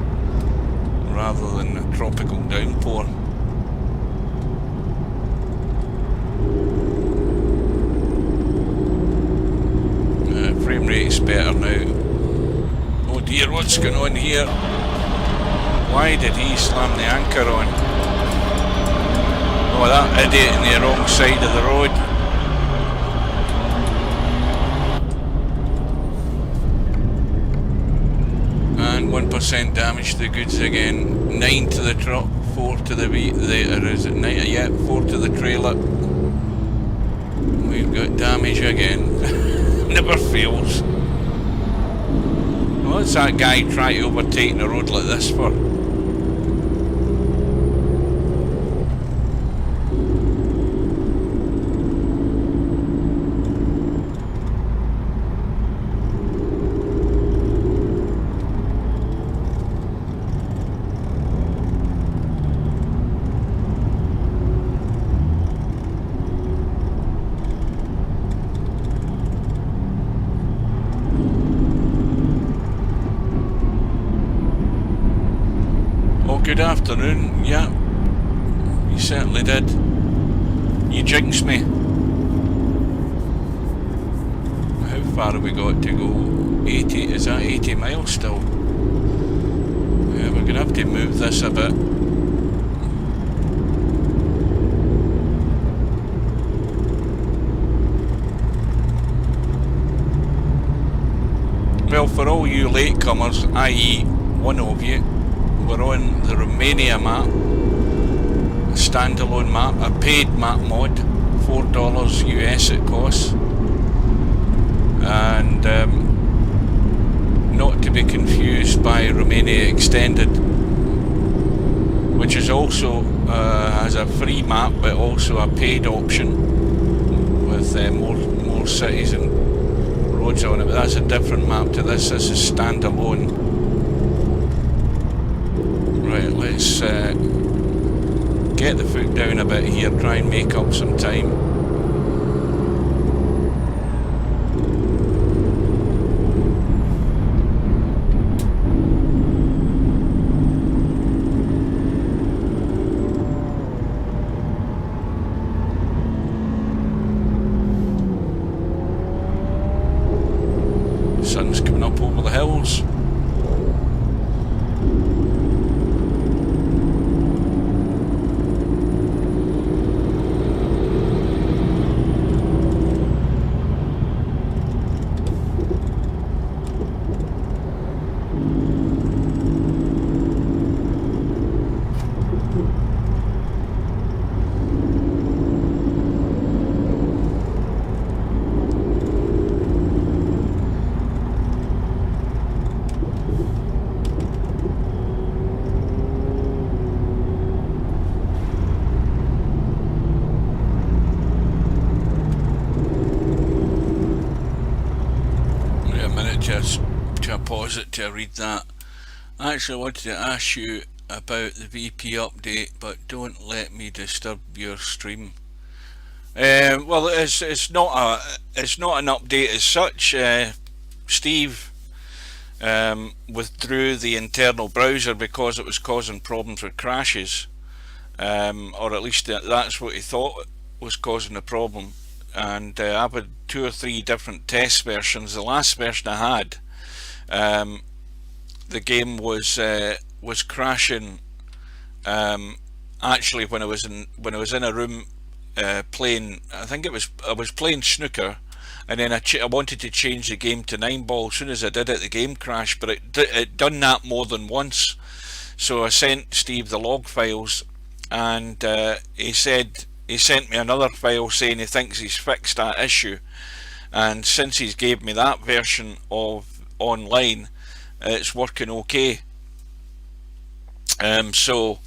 A: rather than a tropical downpour. Frame rate's better now. Oh dear, what's going on here? Why did he slam the anchor on? Oh, that idiot in the wrong side of the road. And 1% damage to the goods again. 9 to the truck, 4 to the or is it 9? Yeah, 4 to the trailer. We've got damage again. Never fails. What's that guy trying to overtake the road like this for? Good afternoon, yeah, you certainly did. You jinxed me. How far have we got to go? 80, is that 80 miles still? Yeah, we're going to have to move this a bit. Well, for all you latecomers, i.e. one of you, we're on the Romania map, a standalone map, a paid map mod, $4 US it costs, and not to be confused by Romania Extended, which is also has a free map but also a paid option with more cities and roads on it, but that's a different map to this. This is standalone. Right, let's get the foot down a bit here, try and make up some time. Sun's coming up over the hills. To pause it to read that. I actually wanted to ask you about the VP update, but don't let me disturb your stream. Well, it's not an update as such. Steve withdrew the internal browser because it was causing problems with crashes, or at least that's what he thought was causing the problem. And I've had 2 or 3 different test versions. The last version I had, the game was crashing. Actually, when I was in a room playing, I was playing snooker, and then I wanted to change the game to 9-ball. As soon as I did it, the game crashed. But it done that more than once. So I sent Steve the log files, and he said. He sent me another file saying he thinks he's fixed that issue, and since he's gave me that version of online, it's working okay. So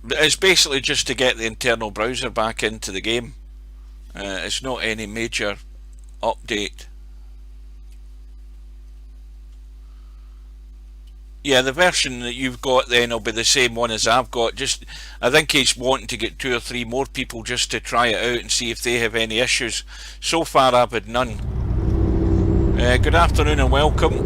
A: it's basically just to get the internal browser back into the game. It's not any major update. Yeah, the version that you've got then will be the same one as I've got. Just, I think he's wanting to get 2 or 3 more people just to try it out and see if they have any issues. So far I've had none. Good afternoon and welcome.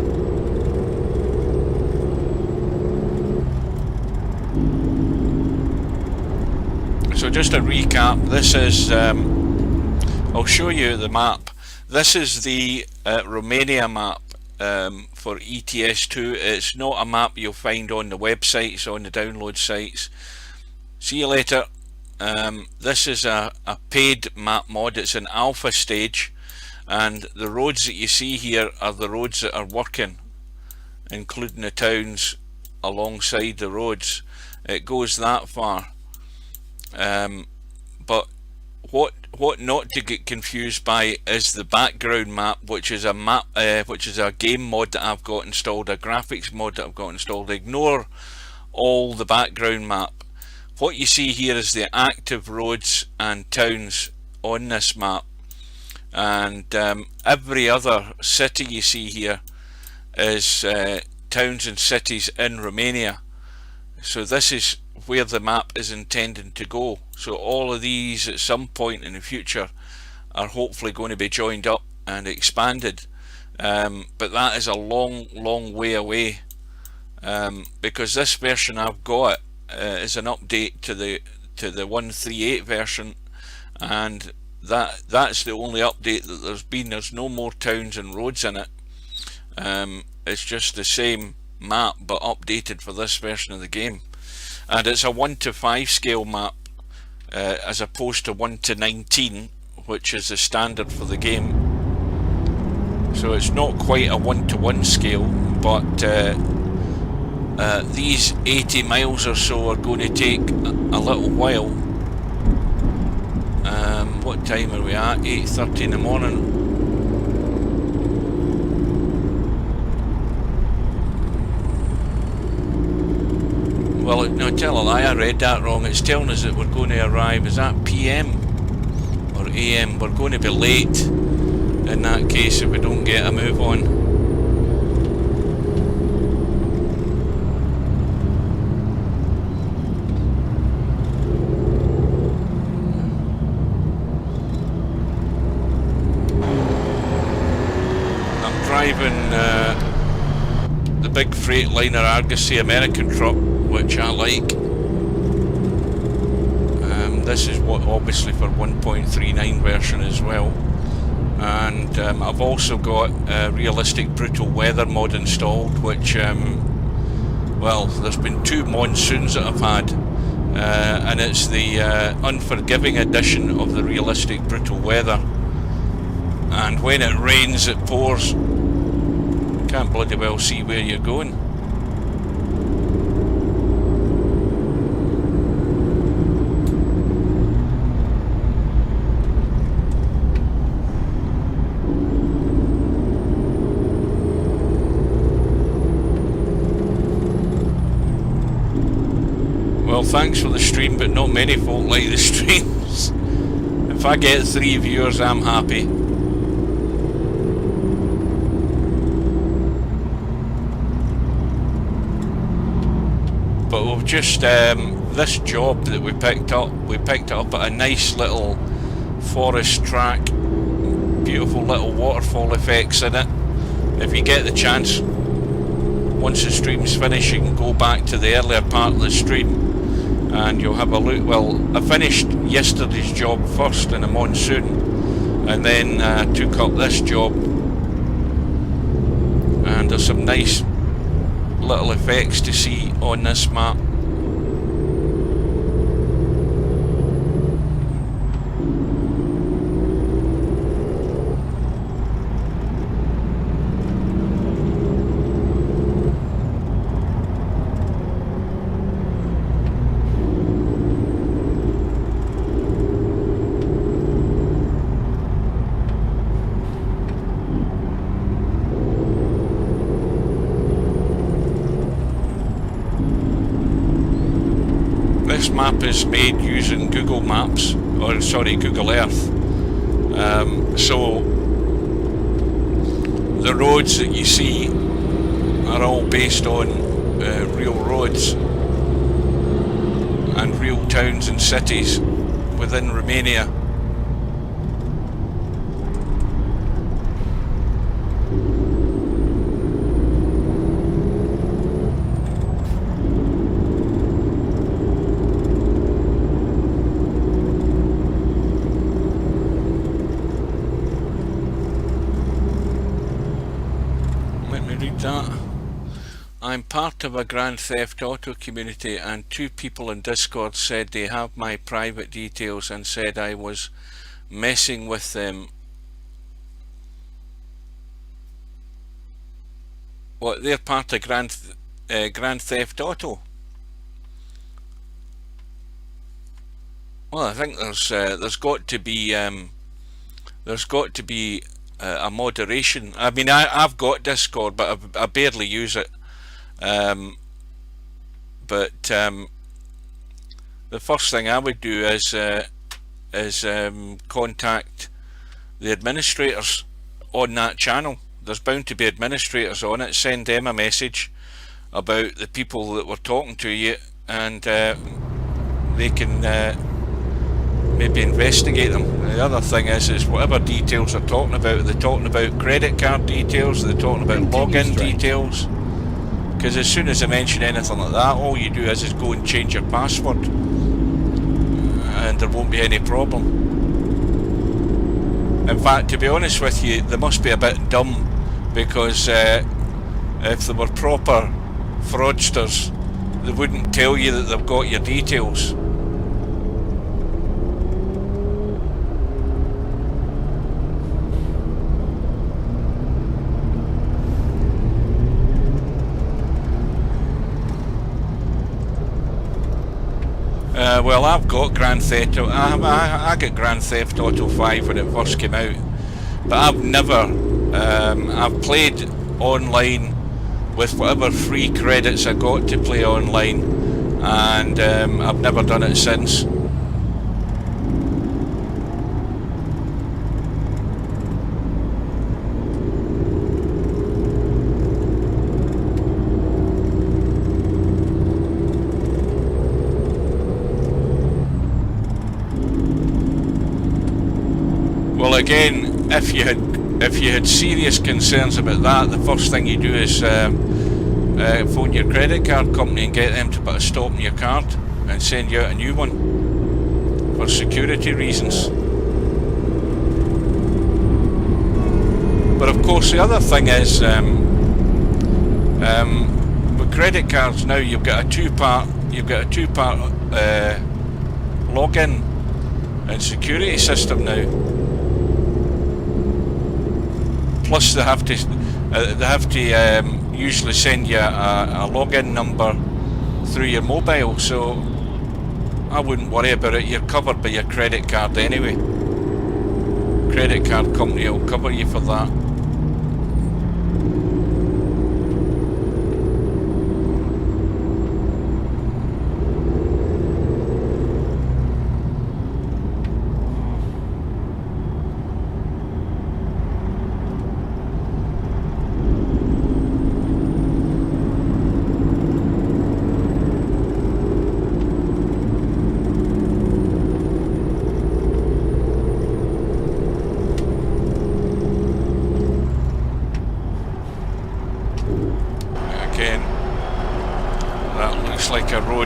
A: So just a recap, this is, I'll show you the map. This is the Romania map. For ETS2. It's not a map you'll find on the websites, on the download sites. See you later. This is a paid map mod. It's an alpha stage, and the roads that you see here are the roads that are working, including the towns alongside the roads. It goes that far. But what not to get confused by is the background map, which is a map, which is a game mod that I've got installed, a graphics mod that I've got installed. Ignore all the background map. What you see here is the active roads and towns on this map, and every other city you see here is towns and cities in Romania. So this is where the map is intended to go. So all of these at some point in the future are hopefully going to be joined up and expanded, but that is a long way away, because this version I've got is an update to the 1.3.8 version, and that's the only update that there's been. There's no more towns and roads in it. It's just the same map but updated for this version of the game, and it's a 1:5 scale map, as opposed to 1:19, which is the standard for the game. So it's not quite a 1:1 scale, but these 80 miles or so are going to take a little while. What time are we at? 8:30 in the morning. Well, no, tell a lie, I read that wrong. It's telling us that we're going to arrive, is that PM or AM? We're going to be late. in that case if we don't get a move on. I'm driving the big Freightliner Argosy American truck, which I like. This is what obviously for 1.39 version as well, and I've also got realistic brutal weather mod installed, which well, there's been 2 monsoons that I've had, and it's the unforgiving edition of the realistic brutal weather, and when it rains it pours. Can't bloody well see where you're going. Well, thanks for the stream, but not many folk like the streams. If I get 3 viewers, I'm happy. But we've just, this job that we picked it up at a nice little forest track, beautiful little waterfall effects in it. If you get the chance, once the stream's finished, you can go back to the earlier part of the stream and you'll have a look. Well, I finished yesterday's job first in a monsoon, and then took up this job, and there's some nice little effects to see on this map. This map is made using Google Maps, or sorry, Google Earth. So the roads that you see are all based on real roads and real towns and cities within Romania. I'm part of a Grand Theft Auto community, and 2 people in Discord said they have my private details and said I was messing with them. What, they're part of Grand Theft Auto? Well, I think there's got to be a moderation. I mean, I've got Discord, but I barely use it. But the first thing I would do is contact the administrators on that channel. There's bound to be administrators on it. Send them a message about the people that were talking to you, and they can maybe investigate them. The other thing is whatever details they're talking about credit card details, they're talking about login details. Because as soon as I mention anything like that, all you do is go and change your password, and there won't be any problem. In fact, to be honest with you, they must be a bit dumb, because if they were proper fraudsters, they wouldn't tell you that they've got your details. Well, I've got Grand Theft Auto. I got Grand Theft Auto 5 when it first came out, but I've never. I've played online with whatever free credits I got to play online, and I've never done it since. again, if you had serious concerns about that, the first thing you do is phone your credit card company and get them to put a stop on your card and send you out a new one for security reasons. But of course, the other thing is, with credit cards now, you've got a two-part login and security system now. Plus, they have to usually send you a login number through your mobile. So I wouldn't worry about it. You're covered by your credit card anyway. Credit card company will cover you for that.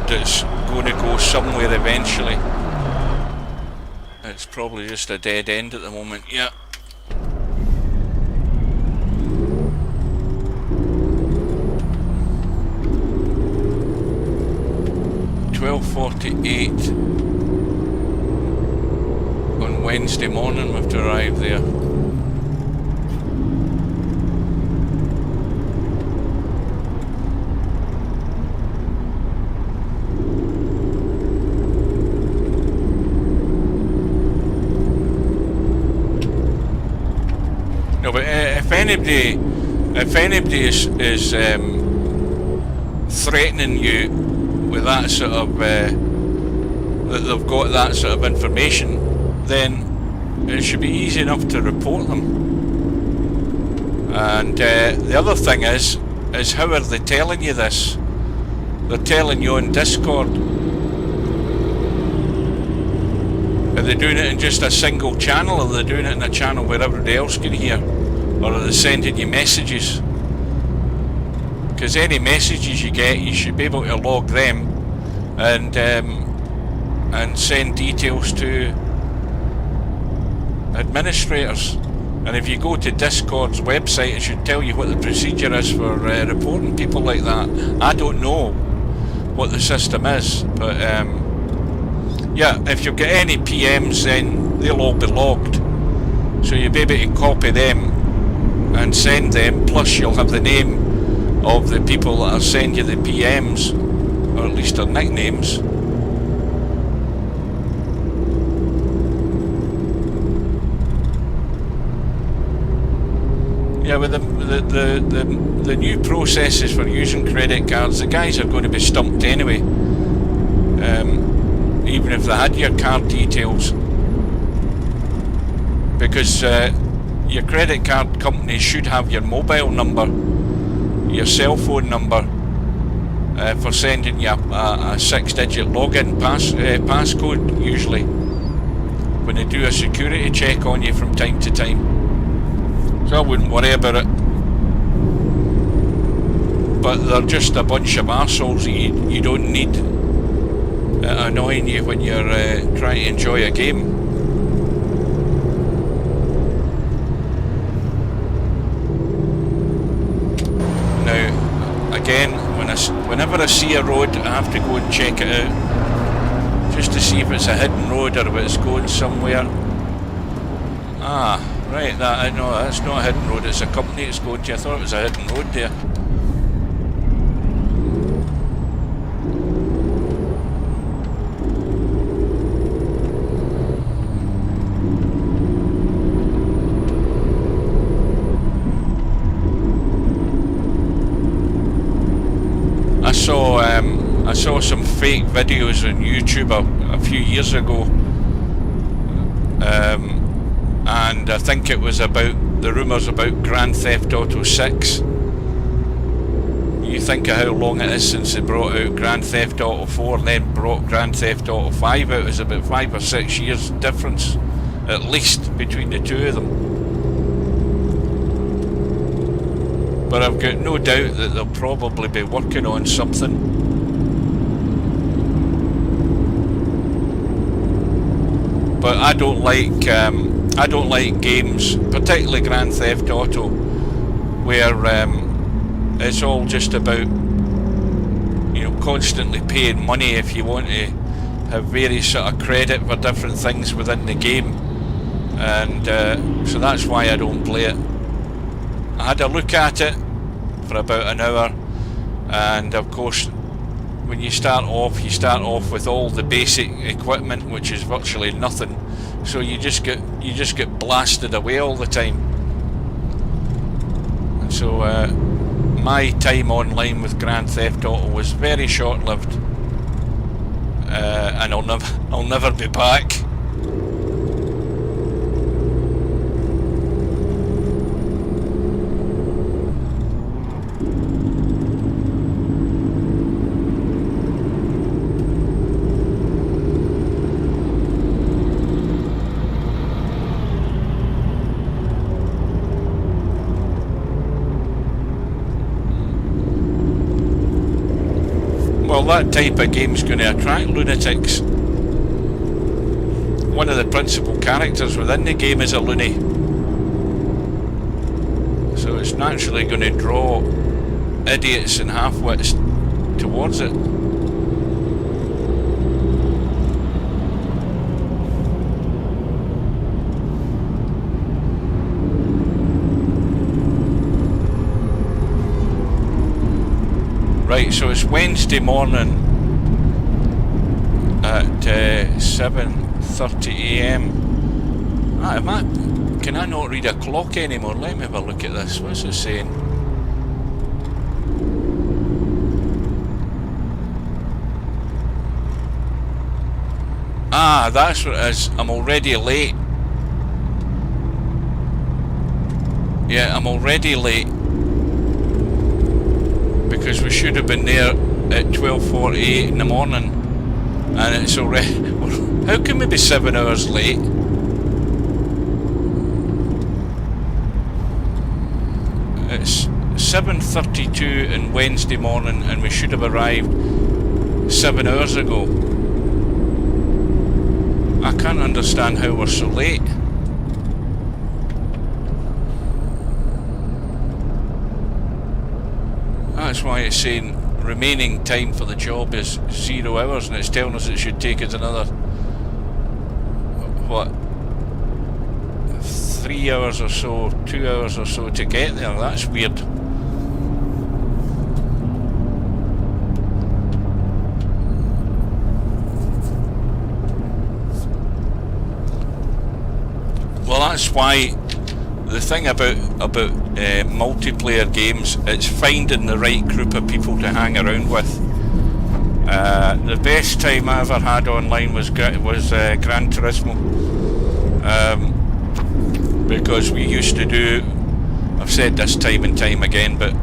A: That's going to go somewhere eventually. It's probably just a dead end at the moment. Yeah. .48 on Wednesday morning we have to arrive there. No, but if anybody is threatening you with that sort of that they've got that sort of information, then it should be easy enough to report them. And the other thing is how are they telling you this? They're telling you on Discord. Are they doing it in just a single channel, or are they doing it in a channel where everybody else can hear? Or are they sending you messages? Because any messages you get, you should be able to log them and send details to administrators. And if you go to Discord's website, it should tell you what the procedure is for reporting people like that. I don't know what the system is, but yeah, if you've got any PMs, then they'll all be logged. So you'll be able to copy them and send them, plus you'll have the name of the people that are sending you the PMs, or at least their nicknames. Yeah, with the new processes for using credit cards, the guys are going to be stumped anyway. Even if they had your card details, because your credit card company should have your mobile number, your cell phone number, for sending you a 6-digit login passcode usually when they do a security check on you from time to time. So I wouldn't worry about it. But they're just a bunch of arseholes that you don't need annoying you when you're trying to enjoy a game. Now, again, whenever I see a road, I have to go and check it out, just to see if it's a hidden road or if it's going somewhere. Ah, right, I know that's not a hidden road, it's a company it's going to. I thought it was a hidden road there. I saw some fake videos on YouTube a few years ago, and I think it was about the rumours about Grand Theft Auto 6. You think of how long it is since they brought out Grand Theft Auto 4 and then brought Grand Theft Auto 5 out. It's about 5 or 6 years difference at least between the two of them. But I've got no doubt that they'll probably be working on something. But I don't like games, particularly Grand Theft Auto, where it's all just about, you know, constantly paying money if you want to have various sort of credit for different things within the game, and so that's why I don't play it. I had a look at it for about an hour, and of course when you start off with all the basic equipment, which is virtually nothing, so you just get blasted away all the time. And so my time online with Grand Theft Auto was very short-lived, and I'll never be back. Well, that type of game's going to attract lunatics. One of the principal characters within the game is a loony, so it's naturally going to draw idiots and half-wits towards it. Right, so it's Wednesday morning at 7:30 AM. Can I not read a clock anymore? Let me have a look at this. What's it saying? Ah, that's what it is. I'm already late. Yeah, I'm already late, because we should have been there at 12:48 in the morning, and it's already... How can we be 7 hours late? It's 7:32 on Wednesday morning, and we should have arrived 7 hours ago. I can't understand how we're so late. That's why it's saying remaining time for the job is 0 hours, and it's telling us it should take us another, what, 3 hours or so, 2 hours or so to get there. That's weird. Well, that's why the thing about multiplayer games, it's finding the right group of people to hang around with. The best time I ever had online was Gran Turismo, because we used to do, I've said this time and time again, but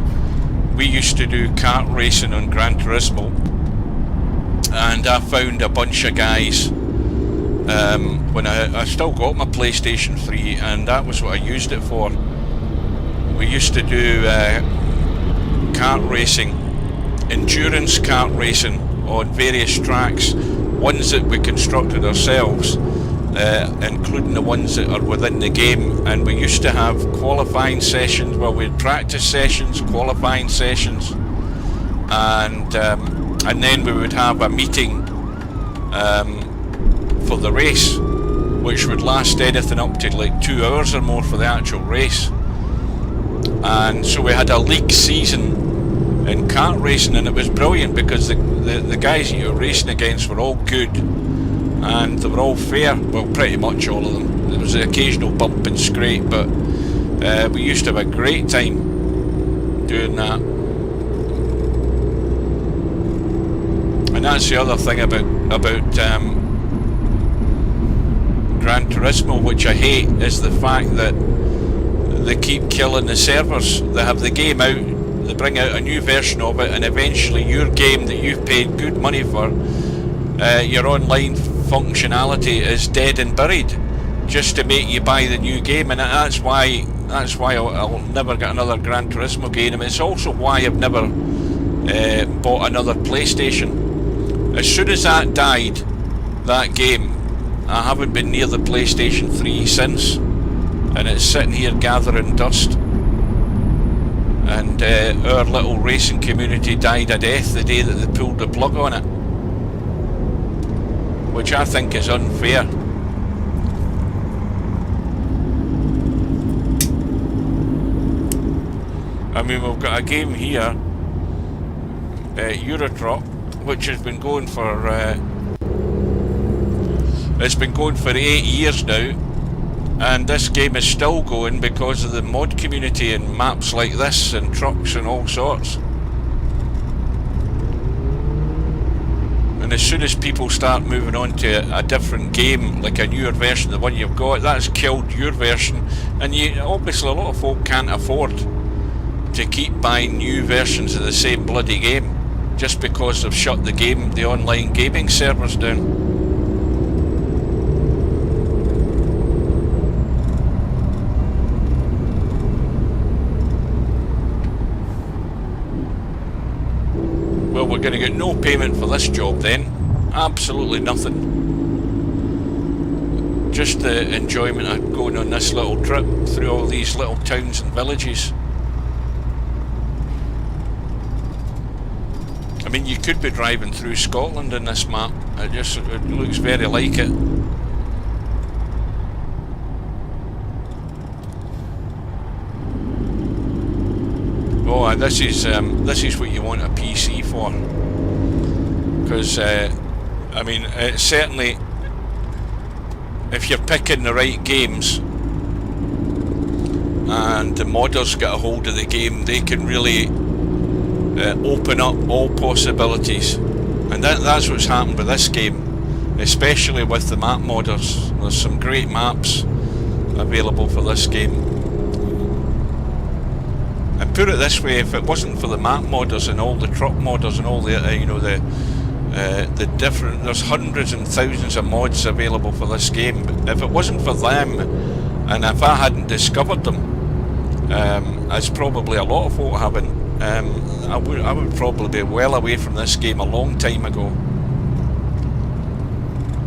A: we used to do kart racing on Gran Turismo, and I found a bunch of guys when I still got my PlayStation 3, and that was what I used it for. We used to do kart racing, endurance kart racing on various tracks, ones that we constructed ourselves, including the ones that are within the game, and we used to have qualifying sessions, well, we'd practice sessions, qualifying sessions, and then we would have a meeting for the race, which would last anything up to like 2 hours or more for the actual race. And so we had a league season in kart racing, and it was brilliant because the guys that you were racing against were all good, and they were all fair. Well, pretty much all of them. There was the occasional bump and scrape, but we used to have a great time doing that. And that's the other thing about Gran Turismo, which I hate, is the fact that they keep killing the servers. They have the game out, they bring out a new version of it, and eventually your game that you've paid good money for, your online functionality is dead and buried just to make you buy the new game, and that's why I'll never get another Gran Turismo game. It's also why I've never bought another PlayStation. As soon as that died, that game, I haven't been near the PlayStation 3 since, and it's sitting here gathering dust. And our little racing community died a death the day that they pulled the plug on it, which I think is unfair. I mean, we've got a game here, Euro Truck, which has been going for it's been going for 8 years now, and this game is still going because of the mod community and maps like this and trucks and all sorts. And as soon as people start moving on to a different game, like a newer version of the one you've got, that's killed your version, and obviously a lot of folk can't afford to keep buying new versions of the same bloody game just because they've shut the online gaming servers down. Well, we're going to get no payment for this job then. Absolutely nothing. Just the enjoyment of going on this little trip through all these little towns and villages. I mean, you could be driving through Scotland in this map. It looks very like it. Oh, and this is what you want a PC for, because I mean, it's certainly, if you're picking the right games and the modders get a hold of the game, they can really open up all possibilities, and that's what's happened with this game, especially with the map modders. There's some great maps available for this game. And put it this way, if it wasn't for the map modders and all the truck modders and all the the different, there's hundreds and thousands of mods available for this game, but if it wasn't for them, and if I hadn't discovered them, as probably a lot of folk haven't, I would probably be well away from this game a long time ago.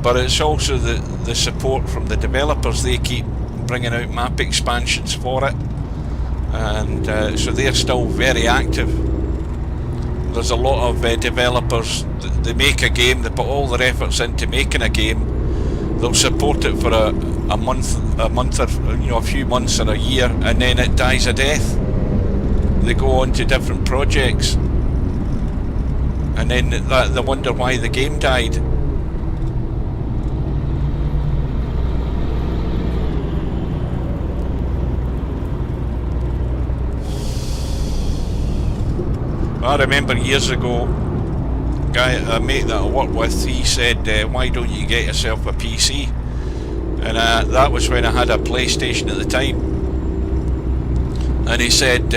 A: But it's also the support from the developers. They keep bringing out map expansions for it, and so they're still very active. There's a lot of developers, they make a game, they put all their efforts into making a game, they'll support it for a month or a few months or a year, and then it dies a death. They go on to different projects, and then they wonder why the game died. I remember years ago, a mate that I worked with, he said, why don't you get yourself a PC? And that was when I had a PlayStation at the time. And he said,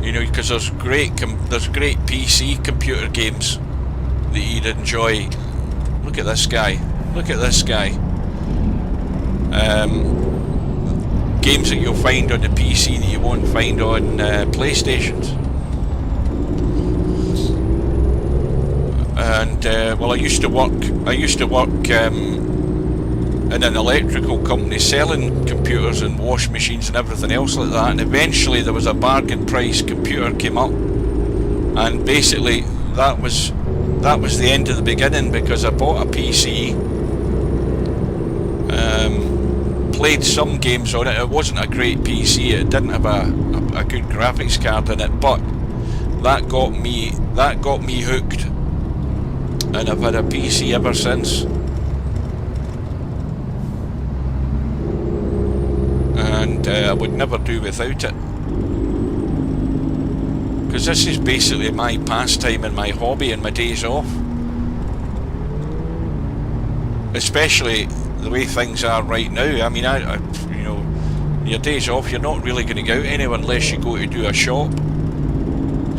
A: because there's great PC computer games that you'd enjoy. Look at this guy. Look at this guy. Games that you'll find on the PC that you won't find on PlayStations. And well, I used to work in an electrical company selling computers and wash machines and everything else like that, and eventually there was a bargain price computer came up, and basically that was the end of the beginning, because I bought a PC, played some games on it. It wasn't a great PC, it didn't have a good graphics card in it, but that got me hooked, and I've had a PC ever since. And I would never do without it, because this is basically my pastime and my hobby and my days off, especially the way things are right now. I mean, your days off, you're not really going to go out anywhere unless you go to do a shop.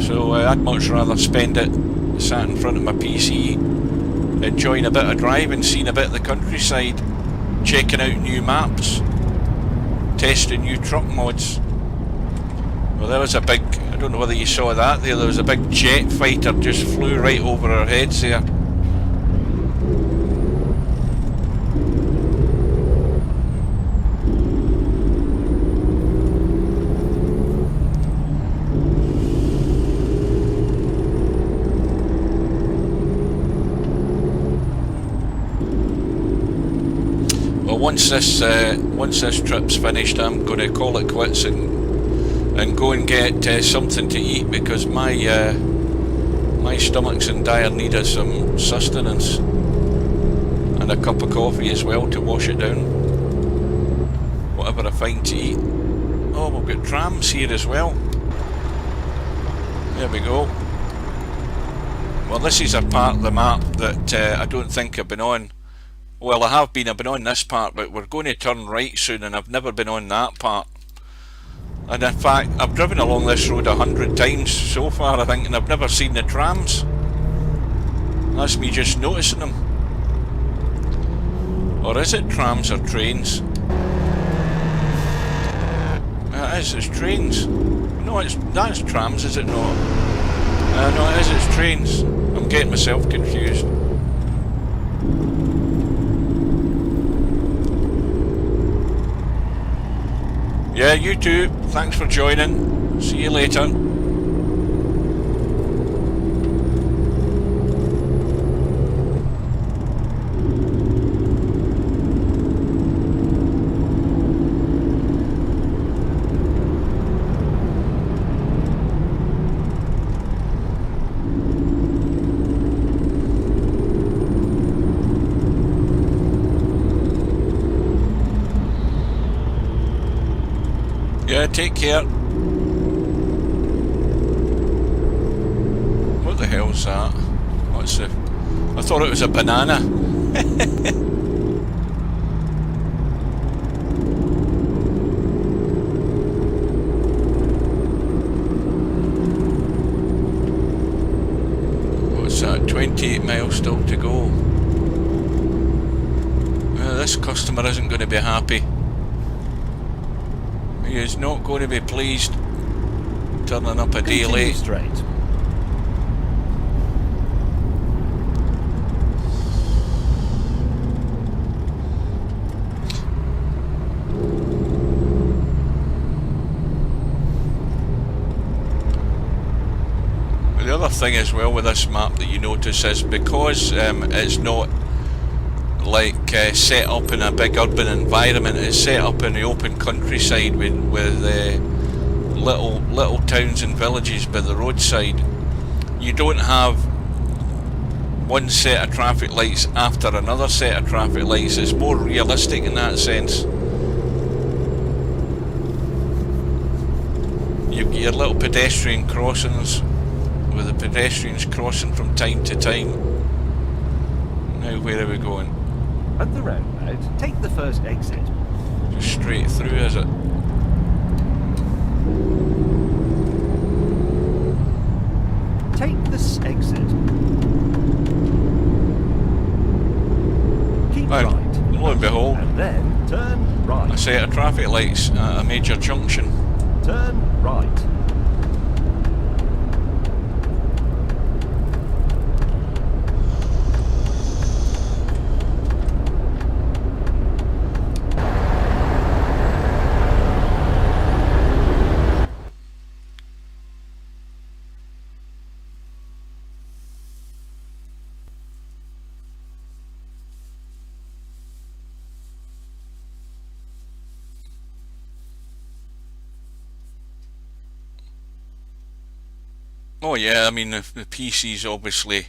A: So I'd much rather spend it sat in front of my PC, enjoying a bit of driving, seeing a bit of the countryside, checking out new maps, testing new truck mods. Well, there was a big, I don't know whether you saw that there was a big jet fighter just flew right over our heads there. Once this trip's finished, I'm going to call it quits and go and get something to eat, because my stomach's in dire need of some sustenance, and a cup of coffee as well to wash it down. Whatever I find to eat. Oh, we've got trams here as well. There we go. Well, this is a part of the map that I don't think I've been on. Well, I've been on this part, but we're going to turn right soon, and I've never been on that part. And in fact, I've driven along this road 100 times so far, I think, and I've never seen the trams. That's me just noticing them. Or is it trams or trains? It is, it's trains. No, that's trams, is it not? No, it is, it's trains. I'm getting myself confused. Yeah, you too. Thanks for joining. See you later. Yeah, take care. What the hell's that? What's the... I thought it was a banana. What's that? 28 miles still to go. This customer isn't going to be happy. He is not going to be pleased turning up a day late.
C: Straight.
A: The other thing as well with this map that you notice is because it's not like set up in a big urban environment, it's set up in the open countryside with little towns and villages by the roadside. You don't have one set of traffic lights after another set of traffic lights. It's more realistic in that sense. You get your little pedestrian crossings with the pedestrians crossing from time to time. Now where are we going?
C: At the roundabout, take the first exit.
A: Just straight through, is it?
C: Take this exit. Keep right.
A: Lo and behold,
C: and then turn right.
A: a set of traffic lights at a major junction.
C: Turn right.
A: Oh yeah, I mean the PC's obviously,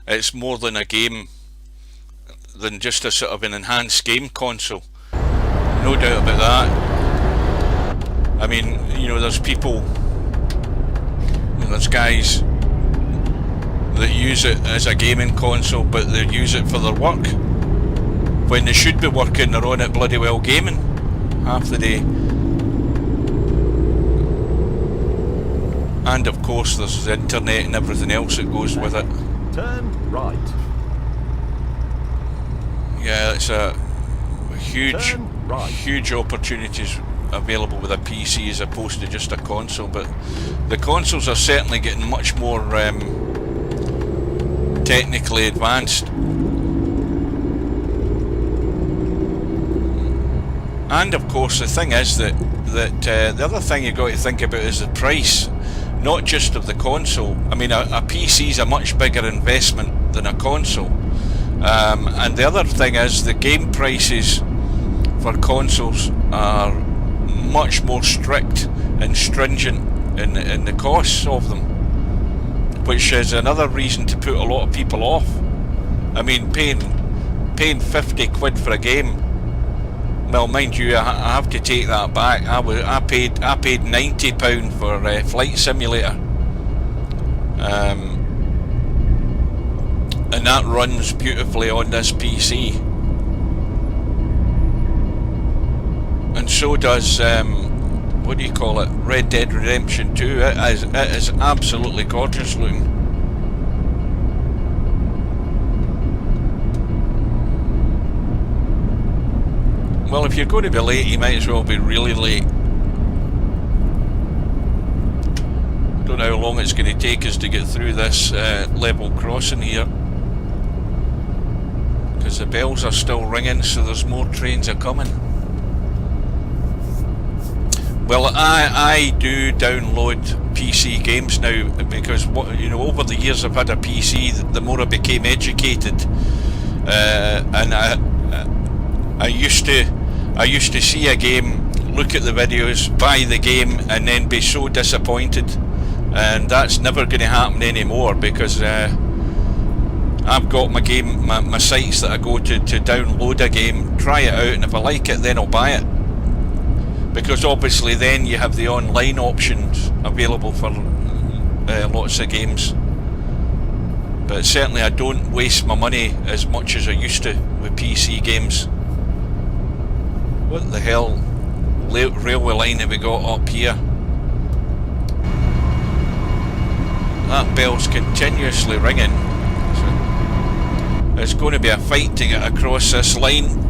A: it's more than a game, than just a sort of an enhanced game console. No doubt about that. I mean, you know, there's people, there's guys that use it as a gaming console, but they use it for their work. When they should be working, they're on it bloody well gaming half the day. And of course there's the internet and everything else that goes with it.
C: Turn right.
A: Yeah, it's a
C: Turn right.
A: huge opportunities available with a PC as opposed to just a console, but the consoles are certainly getting much more technically advanced. And of course the thing is that the other thing you've got to think about is the price, not just of the console. I mean, a PC is a much bigger investment than a console, and the other thing is the game prices for consoles are much more strict and stringent in the costs of them, which is another reason to put a lot of people off. I mean, paying 50 quid for a game, well, mind you, I have to take that back. I paid £90 for Flight Simulator, and that runs beautifully on this PC, and so does what do you call it, Red Dead Redemption 2. It is absolutely gorgeous looking. Well, if you're going to be late, you might as well be really late. Don't know how long it's going to take us to get through this level crossing here, because the bells are still ringing, so there's more trains are coming. Well, I do download PC games now, because over the years I've had a PC. The more I became educated, and I used to see a game, look at the videos, buy the game, and then be so disappointed. And that's never going to happen anymore, because I've got my sites that I go to download a game, try it out, and if I like it, then I'll buy it. Because obviously then you have the online options available for lots of games. But certainly I don't waste my money as much as I used to with PC games. What the hell railway line have we got up here? That bell's continuously ringing. So it's going to be a fight to get across this line.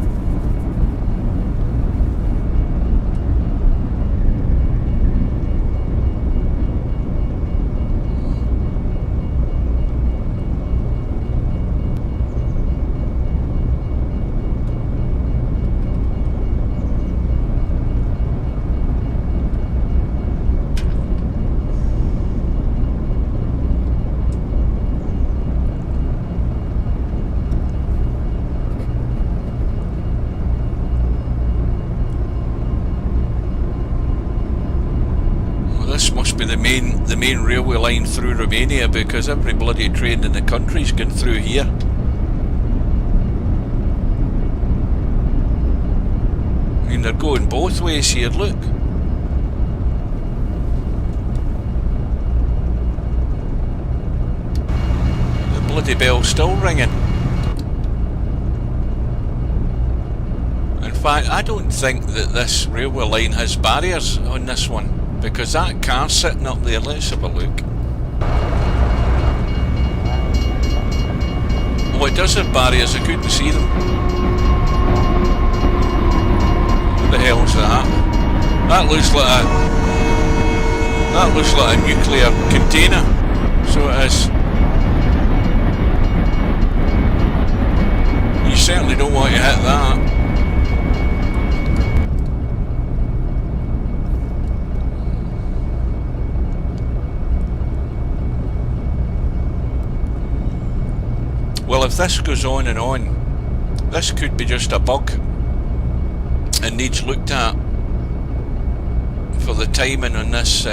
A: The main railway line through Romania, because every bloody train in the country's gone through here. I mean, they're going both ways here, look. The bloody bell's still ringing. In fact, I don't think that this railway line has barriers on this one, because that car's sitting up there. Let's have a look. Oh, it does have barriers. I couldn't see them. What the hell's that? That looks like a nuclear container. So it is. You certainly don't want to hit that. Well, if this goes on and on, this could be just a bug and needs looked at for the timing on this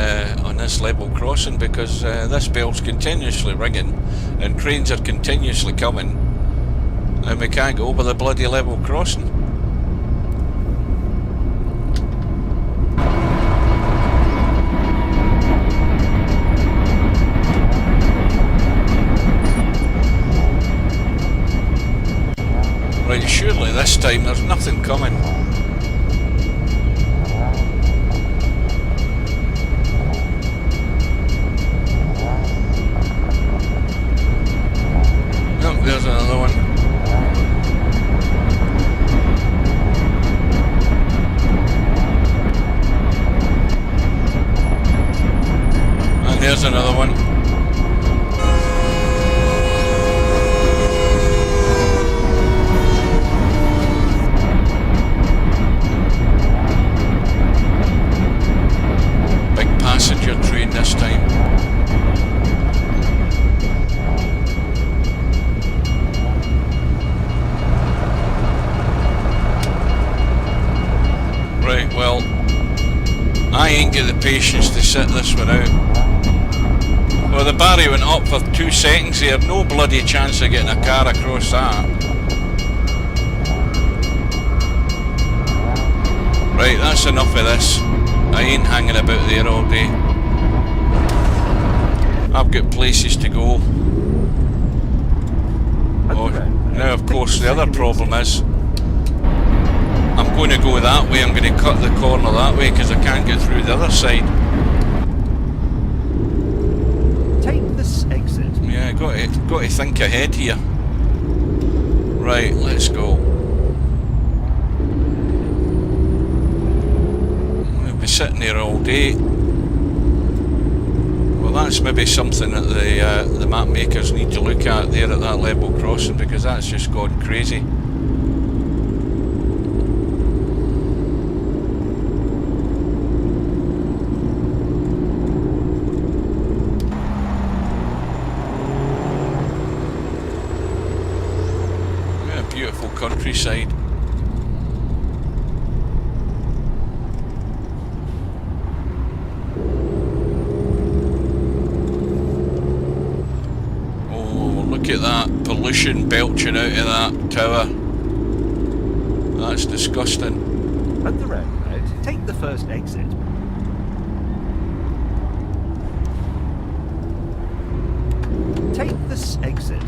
A: level crossing, because this bell's continuously ringing and trains are continuously coming and we can't go over the bloody level crossing. Right, surely this time there's nothing coming. Nope, there's another one. there's another one. Big passenger train this time. Right, well, I ain't got the patience to sit this one out. Well, the barrier went up for 2 seconds here. No bloody chance of getting a car across that. Right, that's enough of this. I ain't hanging about there all day. I've got places to go. Oh, now of course the other problem is I'm going to go that way. I'm going to cut the corner that way because I can't get through the other side.
C: Take this exit.
A: Yeah, got to think ahead here. Right, let's go. We'll be sitting here all day. Well, that's maybe something that the map makers need to look at there at that level crossing, because that's just gone crazy. Countryside. Oh, look at that pollution belching out of that tower. That's disgusting.
C: At the roundabout, take the first exit. Take this exit.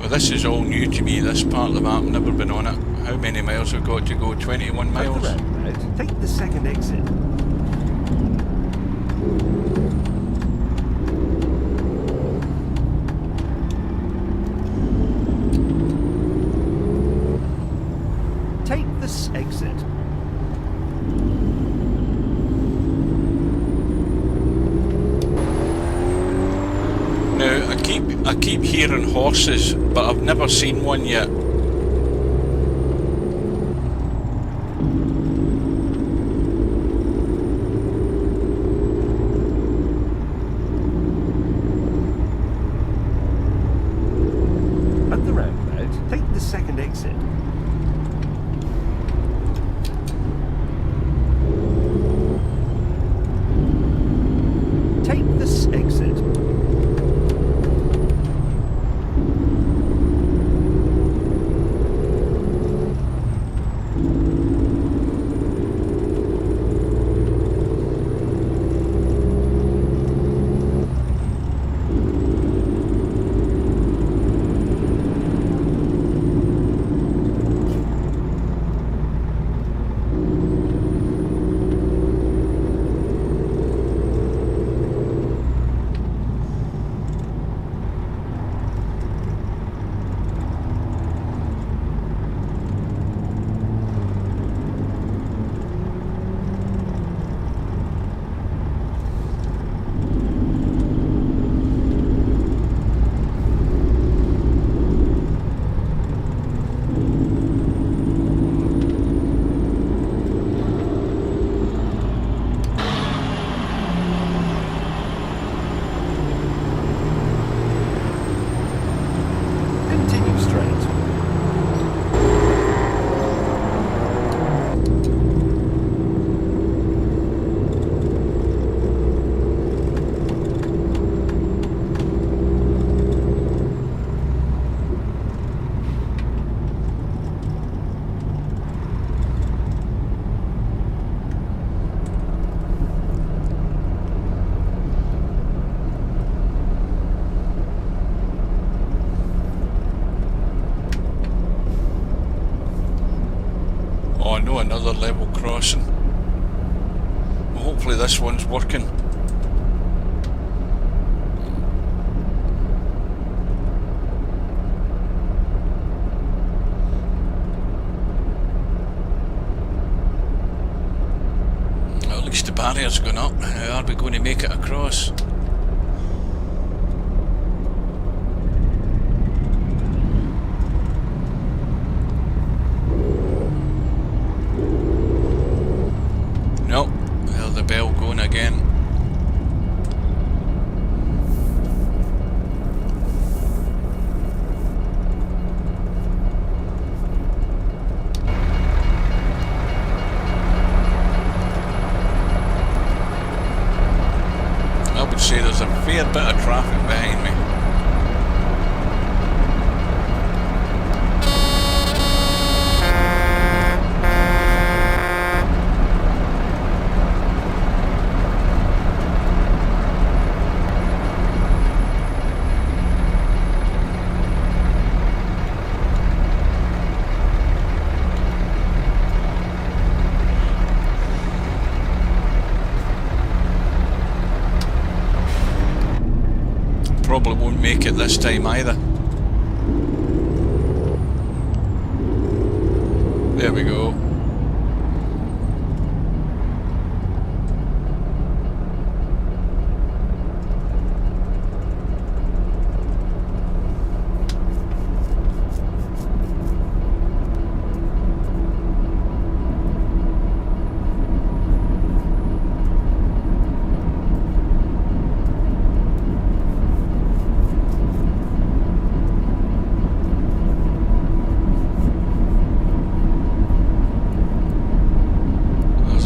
A: This is all new to me, this part of the map, never been on it. How many miles have got to go? 21 miles?
C: Take the second exit. Take this exit.
A: Now, I keep hearing horses, but I've never seen one yet.
C: At the roundabout, take the second exit. Take this exit.
A: Oh no, another level crossing. Well, hopefully this one's working. barrier's going up. How are we going to make it across? Nope, there's the bell going again. I would say there's a fair bit of traffic behind me. Probably won't make it this time either. There we go.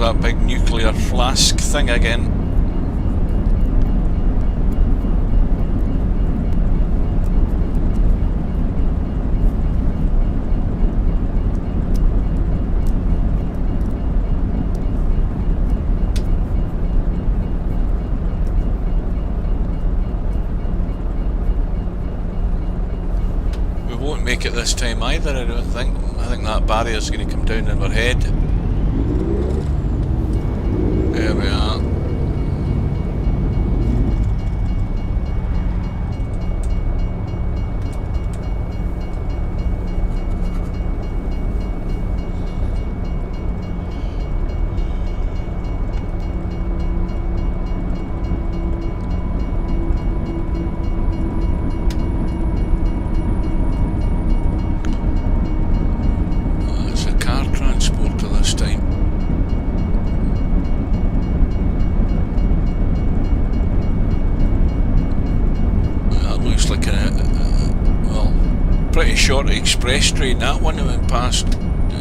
A: That big nuclear flask thing again. We won't make it this time either, I don't think. I think that barrier's going to come down on our head. There we are. It's a car transporter this time. Like a pretty short express train, that one that went past.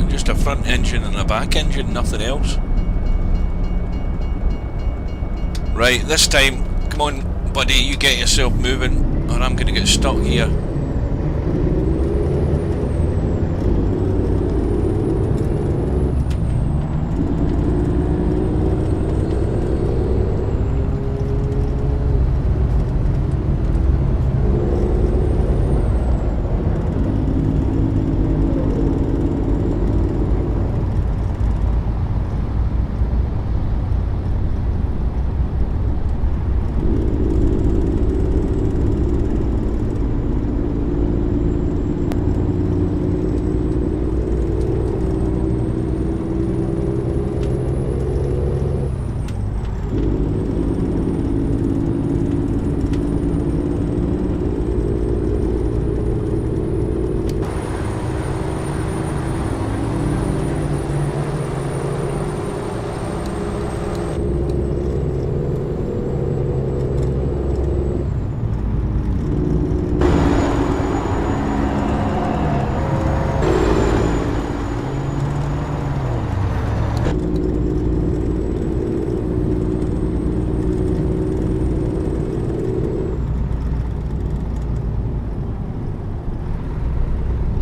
A: Just a front engine and a back engine, nothing else. Right, this time, come on buddy, you get yourself moving or I'm gonna get stuck here.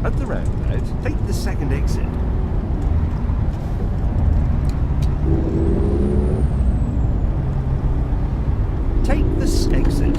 C: At the roundabout, take the second exit. Take this exit.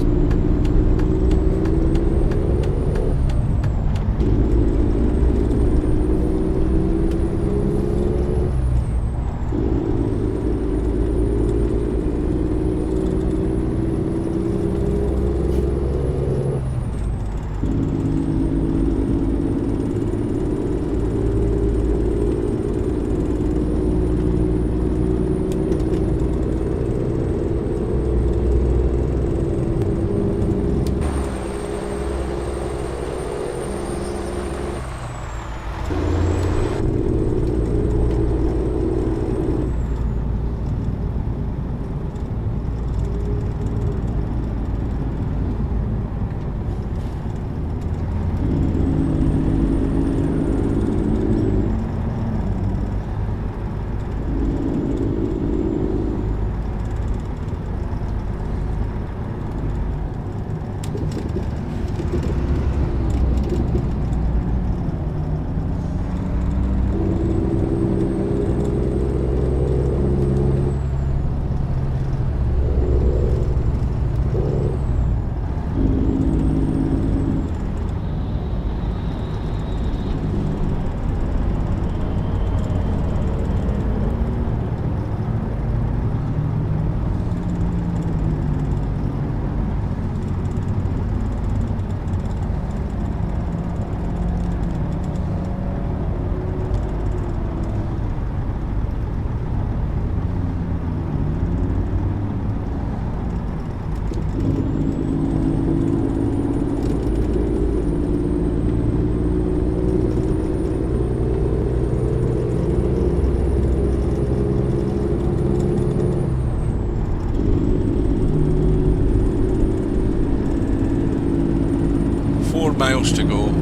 A: miles to go.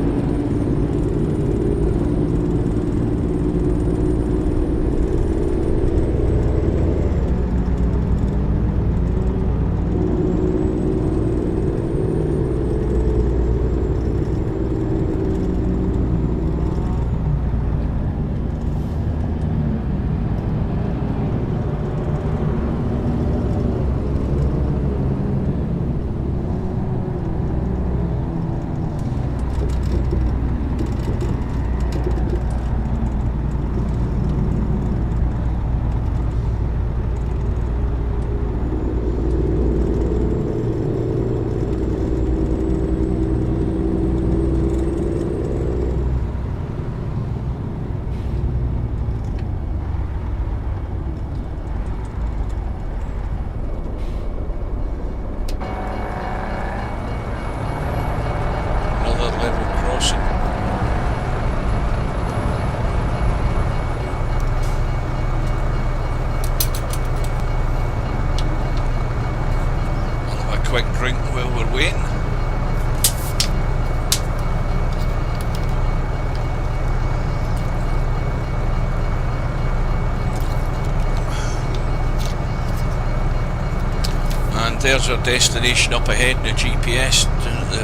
A: There's our destination up ahead in the GPS down at the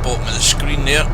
A: bottom of the screen there.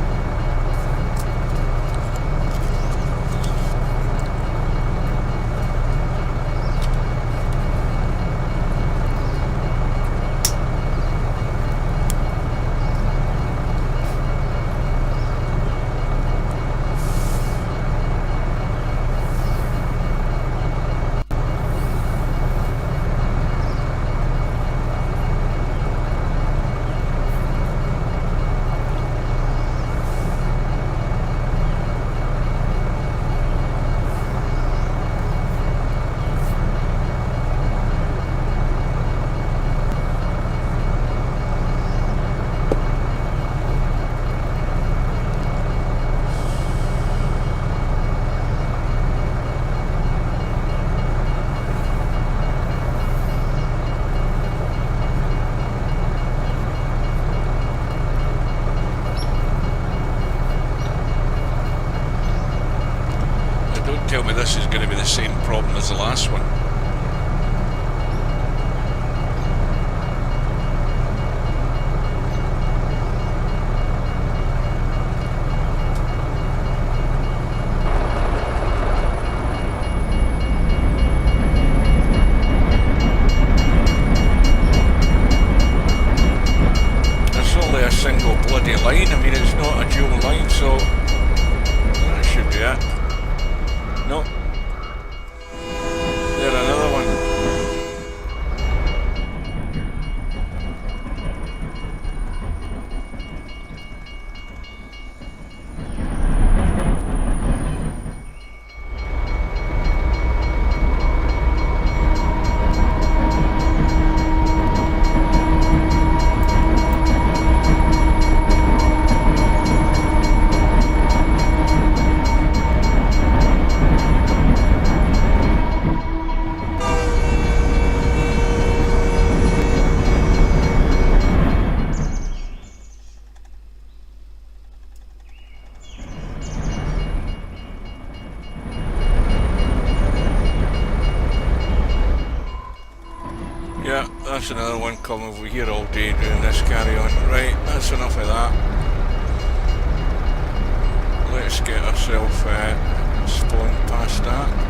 A: Tell me this is going to be the same problem as the last one. There's only a single bloody line. I mean, it's not a dual line, so that should be it. No. There, another one. That's another one coming over here all day doing this carry on. Right, that's enough of that. Let's get ourselves spawned past that.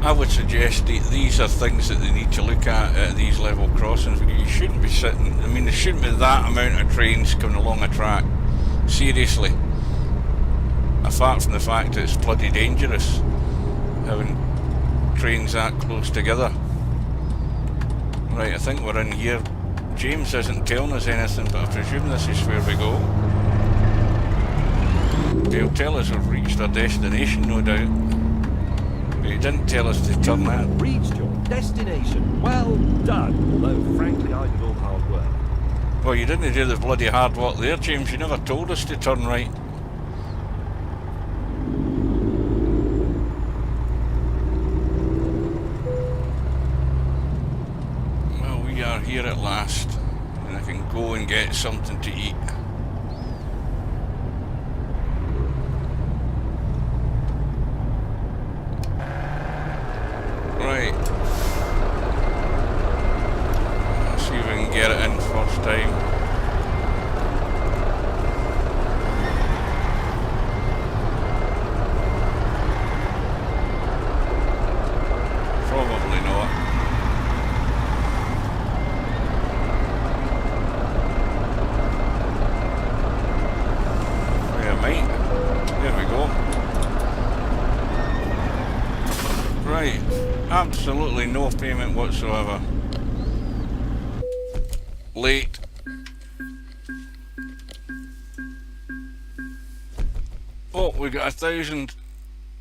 A: I would suggest these are things that they need to look at these level crossings. You shouldn't be sitting, I mean, there shouldn't be that amount of trains coming along a track. Seriously. Apart from the fact that it's bloody dangerous having trains that close together. Right, I think we're in here. James isn't telling us anything, but I presume this is where we go. He'll tell us we've reached our destination, no doubt. He didn't tell us to turn that.
C: Reached your destination. Well done. Although, frankly, I did all the hard work.
A: Well, you didn't do the bloody hard work there, James. You never told us to turn right. Well, we are here at last, and I can go and get something to eat. Right. Let's see if we can get it in first time. Probably not. Yeah, mate. There we go. Right. Absolutely no payment whatsoever. Late. Oh, we got £1,000.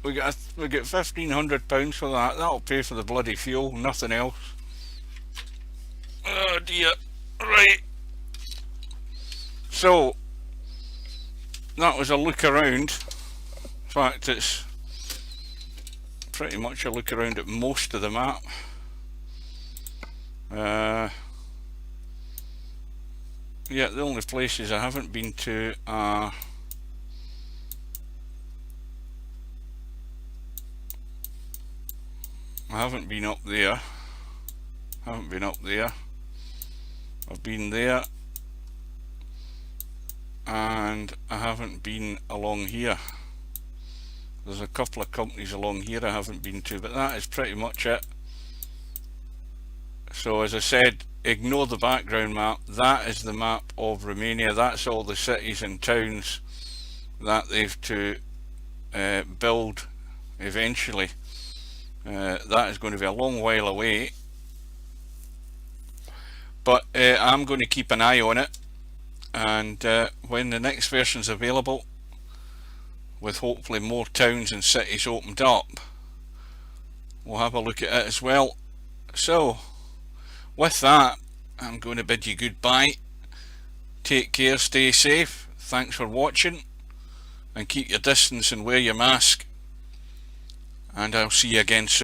A: We get £1,500 for that. That'll pay for the bloody fuel, nothing else. Oh dear. Right. So that was a look around. In fact, it's pretty much a look around at most of the map. Yeah, the only places I haven't been to are I haven't been up there. I've been there, and I haven't been along here. There's a couple of companies along here I haven't been to, but that is pretty much it. So as I said, ignore the background map. That is the map of Romania. That's all the cities and towns that they've to build eventually. That is going to be a long while away, but I'm going to keep an eye on it, and when the next version is available, with hopefully more towns and cities opened up, we'll have a look at it as well. So with that, I'm going to bid you goodbye. Take care, stay safe, thanks for watching, and keep your distance and wear your mask, and I'll see you again soon.